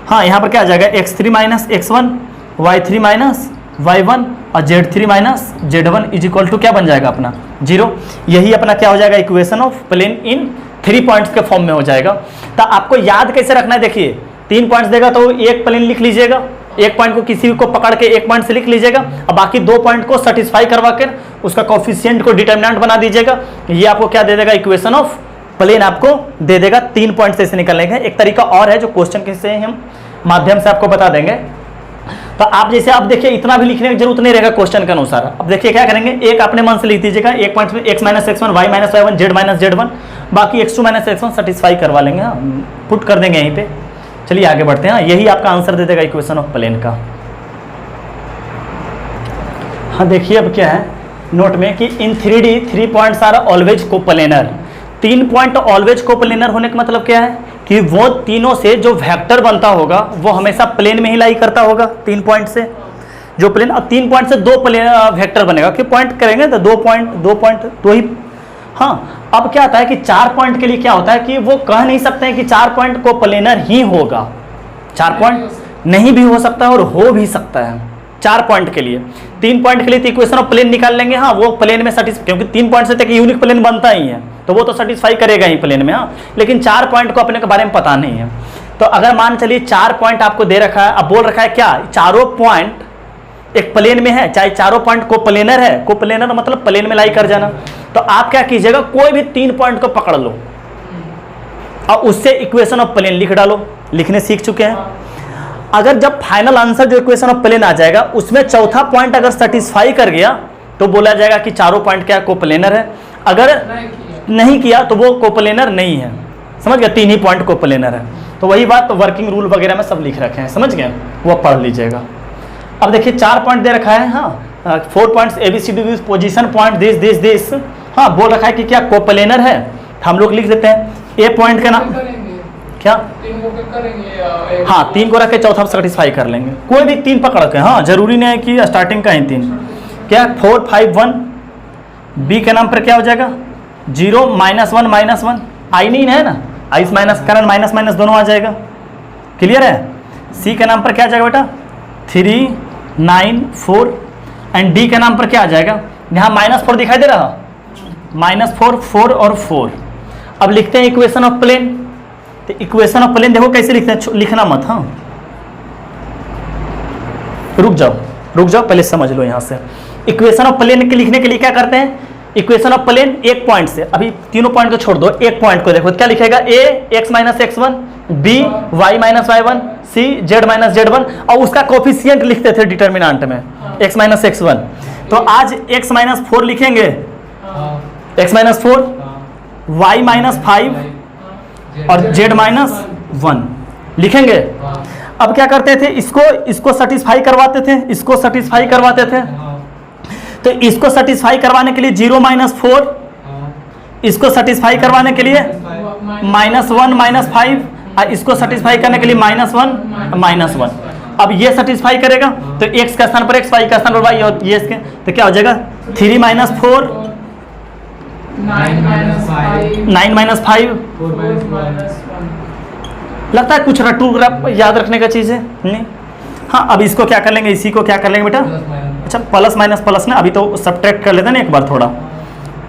हाँ, यहाँ पर क्या आ जाएगा x3 minus x1, y3 minus y1 और z3 minus z1 is equal to क्या बन जाएगा अपना 0। यही अपना क्या हो जाएगा equation of plane in 3 points के फॉर्म में हो जाएगा। तो आपको याद कैसे रखना है, देखिए 3 पॉइंट्स देगा तो एक प्लेन लिख लीजिएगा, एक पॉइंट को किसी को पकड़ के एक पॉइंट से लिख लीजिएगा और बाकी 2 पॉइंट को सेटिस्फाई करवा कर उसका कोफिशिएंट को डिटरमिनेंट बना दीजिएगा। ये आपको क्या दे देगा इक्वेशन ऑफ प्लेन आपको दे देगा। 3 पॉइंट से इसे निकलने का एक तरीका और है जो क्वेश्चन के से हम माध्यम से आपको बता देंगे। तो आप जैसे अब देखिए इतना भी लिखने की जरूरत नहीं रहेगा क्वेश्चन के अनुसार। अब देखिए क्या करेंगे, एक अपने मन से लिख दीजिएगा, एक पॉइंट में x minus x1, y minus y1, z minus z1, बाकी x2 माइनस x1 सेटिस्फाई करवा लेंगे, पुट कर देंगे यहीं पे। चलिए आगे बढ़ते हैं। यही आपका आंसर दे देगा इक्वेशन ऑफ प्लेन का। हाँ देखिए अब क्या है नोट में कि in 3D 3 points are always coplanar. 3 point always coplanar होने का मतलब क्या है कि वो तीनों से जो वेक्टर बनता होगा वो हमेशा प्लेन में ही लाई करता होगा। 3 पॉइंट से जो प्लेन, अब 3 पॉइंट से 2 प्लेन वेक्टर बनेगा कि पॉइंट करेंगे तो 2 पॉइंट तो ही। हाँ, अब क्या होता है कि 4 पॉइंट के लिए क्या होता है कि वो कह नहीं सकते हैं कि 4 पॉइंट कोप्लेनर ही होगा, 4 पॉइंट नहीं भी हो सकता है और हो भी सकता है 4 पॉइंट के लिए। 3 पॉइंट के लिए तो इक्वेशन ऑफ प्लेन निकाल लेंगे, हाँ वो प्लेन में सेटिस्फाई, क्योंकि 3 पॉइंट से तक यूनिक प्लेन बनता ही है तो वो तो सेटिस्फाई करेगा ही प्लेन में। हाँ, लेकिन 4 पॉइंट को अपने के बारे में पता नहीं है। तो अगर मान चलिए 4 पॉइंट आपको दे रखा है, अब बोल रखा है क्या चारों पॉइंट एक प्लेन में है, चाहे चारों पॉइंट कोप्लेनर है, कोप्लेनर मतलब प्लेन में लाई कर जाना। तो आप क्या कीजिएगा, कोई भी 3 पॉइंट को पकड़ लो और उससे इक्वेशन ऑफ प्लेन लिख डालो। लिखने सीख चुके हैं। अगर जब फाइनल आंसर जो इक्वेशन ऑफ प्लेन आ जाएगा उसमें चौथा पॉइंट अगर सेटिस्फाई कर गया तो बोला जाएगा कि चारों पॉइंट क्या कोप्लेनर है। अगर नहीं किया तो वो कोप्लेनर नहीं है। समझ गए, 3 ही पॉइंट कोप्लेनर है। तो वही बात वर्किंग रूल वगैरह में सब लिख रखे हैं, समझ गए, वो पढ़ लीजिएगा। अब देखिए 4 पॉइंट दे रखा है, हाँ 4 points ABCD position point this. हाँ, बोल रखा है कि क्या कोप्लेनर है, तो हम लोग लिख देते हैं ए पॉइंट का नाम क्या, 3 को करेंगे, हाँ 3 को रख के चौथा सेटिस्फाई कर लेंगे। कोई भी 3 पकड़ के, हाँ जरूरी नहीं है कि स्टार्टिंग का ही 3। क्या 4 5 1, बी के नाम पर क्या हो जाएगा 0 -1 -1, आई नहीं है ना, आई माइनस कारण माइनस माइनस दोनों आ जाएगा। क्लियर है। सी के नाम पर क्या आ जाएगा बेटा 3 9 4 एंड डी के नाम पर क्या आ जाएगा, यहाँ -4 दिखाई दे रहा, -4 4 और 4। अब लिखते हैं इक्वेशन ऑफ प्लेन। तो इक्वेशन ऑफ प्लेन देखो कैसे लिखते हैं, लिखना मत, हाँ रुक जाओ पहले समझ लो। यहाँ से इक्वेशन ऑफ प्लेन के लिखने के लिए क्या करते हैं, इक्वेशन ऑफ प्लेन एक पॉइंट से, अभी तीनों पॉइंट को छोड़ दो, एक पॉइंट को देखो क्या लिखेगा, a x minus x1, b y minus y1, c z minus z1 और उसका कोफिशिएंट लिखते थे डिटर्मिनेंट में x माइनस x1। तो आज x माइनस 4 लिखेंगे, x माइनस 4, y माइनस 5 और z माइनस 1 लिखेंगे। अब क्या करते थे, इसको सेटिस्फाई करवाते थे, इसको सेटिस्फाई करवाते थे। तो इसको सेटिस्फाई करवाने के लिए 0 -4, इसको सेटिस्फाई करवाने के लिए -1 -5 और इसको सेटिस्फाई करने के लिए -1 -1। अब ये सेटिस्फाई करेगा तो x का स्थान पर x, y का स्थान पर y और ये इसके, तो क्या हो जाएगा 3 -4 9 -5। लगता है कुछ रटू याद रखने का चीज़ है नहीं। हाँ, अब इसको क्या कर लेंगे, इसी को क्या कर लेंगे बेटा, अच्छा प्लस माइनस प्लस ना, अभी तो सब्ट्रैक्ट कर लेते हैं ना एक बार थोड़ा,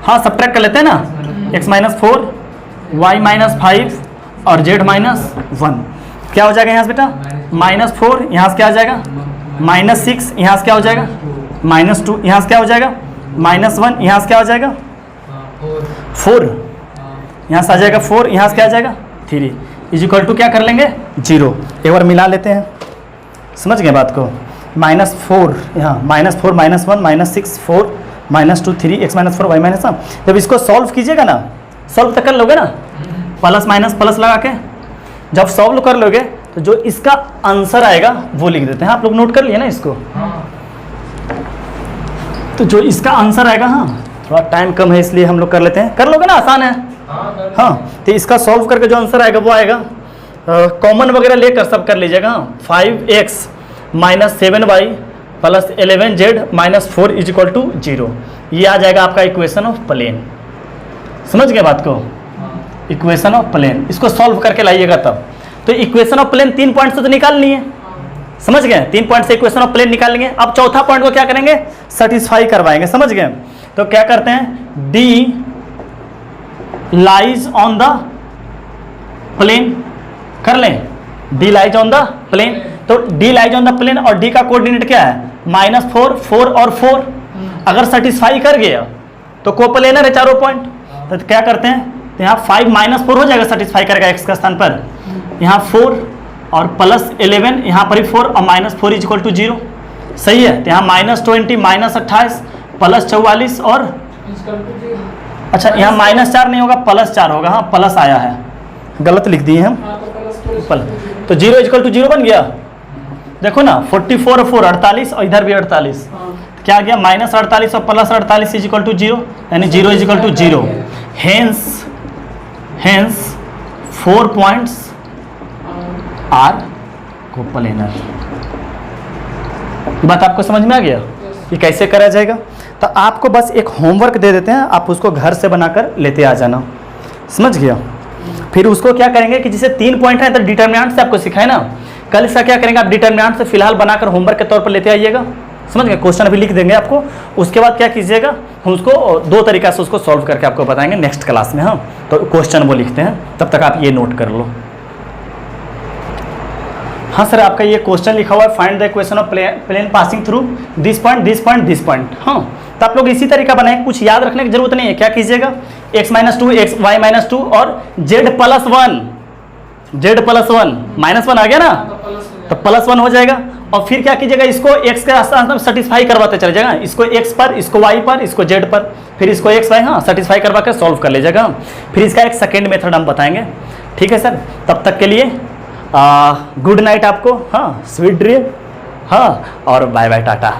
हाँ सब्ट्रैक्ट कर लेते हैं ना, x माइनस 4 y माइनस 5 और z माइनस 1 क्या हो जाएगा यहाँ से बेटा -4, यहाँ से क्या हो जाएगा -6, यहाँ से क्या हो जाएगा -2, यहाँ से क्या हो जाएगा -1, यहाँ से क्या हो जाएगा 4, यहाँ से आ जाएगा 4, यहाँ से क्या आ जाएगा 3 इज इक्वल टू क्या कर लेंगे 0। एक बार मिला लेते हैं, समझ गए बात को। -4 यहाँ -4 -1 -6 4 -2 3 x माइनस 4 y माइनस 1। जब इसको सॉल्व कीजिएगा ना, सॉल्व तक कर लोगे ना, प्लस माइनस प्लस लगा के जब सॉल्व कर लोगे तो जो इसका आंसर आएगा वो लिख देते हैं। आप लोग नोट कर लिए ना इसको, तो जो इसका आंसर आएगा, हाँ थोड़ा टाइम कम है इसलिए हम लोग कर लेते हैं, कर लोगे ना, आसान है। हाँ तो इसका सॉल्व करके जो आंसर आएगा वो आएगा, कॉमन वगैरह लेकर सब कर लीजिएगा। 5x minus 7y plus 11z minus 4 is equal to 0। ये आ जाएगा आपका इक्वेशन ऑफ प्लेन। समझ गए बात को, इक्वेशन ऑफ प्लेन, इसको सॉल्व करके लाइएगा तब। तो इक्वेशन ऑफ प्लेन 3 पॉइंट से तो निकालनी है, समझ गए, 3 पॉइंट से इक्वेशन ऑफ प्लेन निकाल लेंगे। अब चौथा पॉइंट को क्या करेंगे, सेटिस्फाई करवाएंगे, समझ गए। तो क्या करते हैं, D lies on the plane, कर लें, D lies on the plane. तो D lies on the plane और डी का कोऑर्डिनेट क्या है, -4, 4 और 4। अगर सेटिस्फाई कर गया तो कोप्लेनर है चारों पॉइंट। तो क्या करते हैं, तो यहाँ 5 - 4 हो जाएगा, सेटिस्फाई करेगा एक्स का स्थान पर, यहाँ 4 और प्लस 11, यहाँ पर ही 4 और -4 इज इक्वल टू 0। सही है। तो यहाँ -20 -28 प्लस 44 और अच्छा यहाँ -4 नहीं होगा, +4 होगा। हाँ प्लस आया है, गलत लिख दिए हम, तो 0 इज इक्वल टू 0 बन गया। देखो ना 44 और 4 48 और इधर भी 48, क्या आ गया, -48 और प्लस 48 इज इक्वल टू 0, यानी 0 is equal to 0। Hence 4 points are coplanar. बात आपको समझ में आ गया कि कैसे करा जाएगा। तो आपको बस एक होमवर्क दे देते हैं, आप उसको घर से बनाकर लेते आ जाना, समझ गया। फिर उसको क्या करेंगे कि जैसे 3 पॉइंट है तो डिटर्मिनेंट से आपको सिखाए ना, कल इसका क्या करेंगे, आप डिटर्मिनेंट से फिलहाल बनाकर होमवर्क के तौर पर लेते आइएगा, समझ गए। क्वेश्चन अभी लिख देंगे आपको, उसके बाद क्या कीजिएगा, हम उसको 2 तरीका से उसको सॉल्व करके आपको बताएंगे नेक्स्ट क्लास में। हाँ तो क्वेश्चन वो लिखते हैं, तब तक आप ये नोट कर लो। हाँ सर आपका ये क्वेश्चन लिखा हुआ है, find the equation of plane passing through this point this point this point. हाँ तो आप लोग इसी तरीका बनाए, कुछ याद रखने की जरूरत नहीं है। क्या कीजिएगा, x - 2 x y - 2 और z + 1 -1 आ गया ना, तो +1 हो जाएगा। और फिर क्या कीजिएगा, इसको x के साथ सेटिस्फाई करवाते चले जाएगा, इसको x पर, इसको y पर, इसको z पर, फिर इसको x y, हाँ सेटिस्फाई करवा कर सॉल्व कर लीजिएगा। फिर इसका एक सेकेंड मेथड हम बताएंगे, ठीक है सर। तब तक के लिए गुड नाइट आपको, हाँ स्वीट ड्रीम, हाँ और बाय बाय टाटा।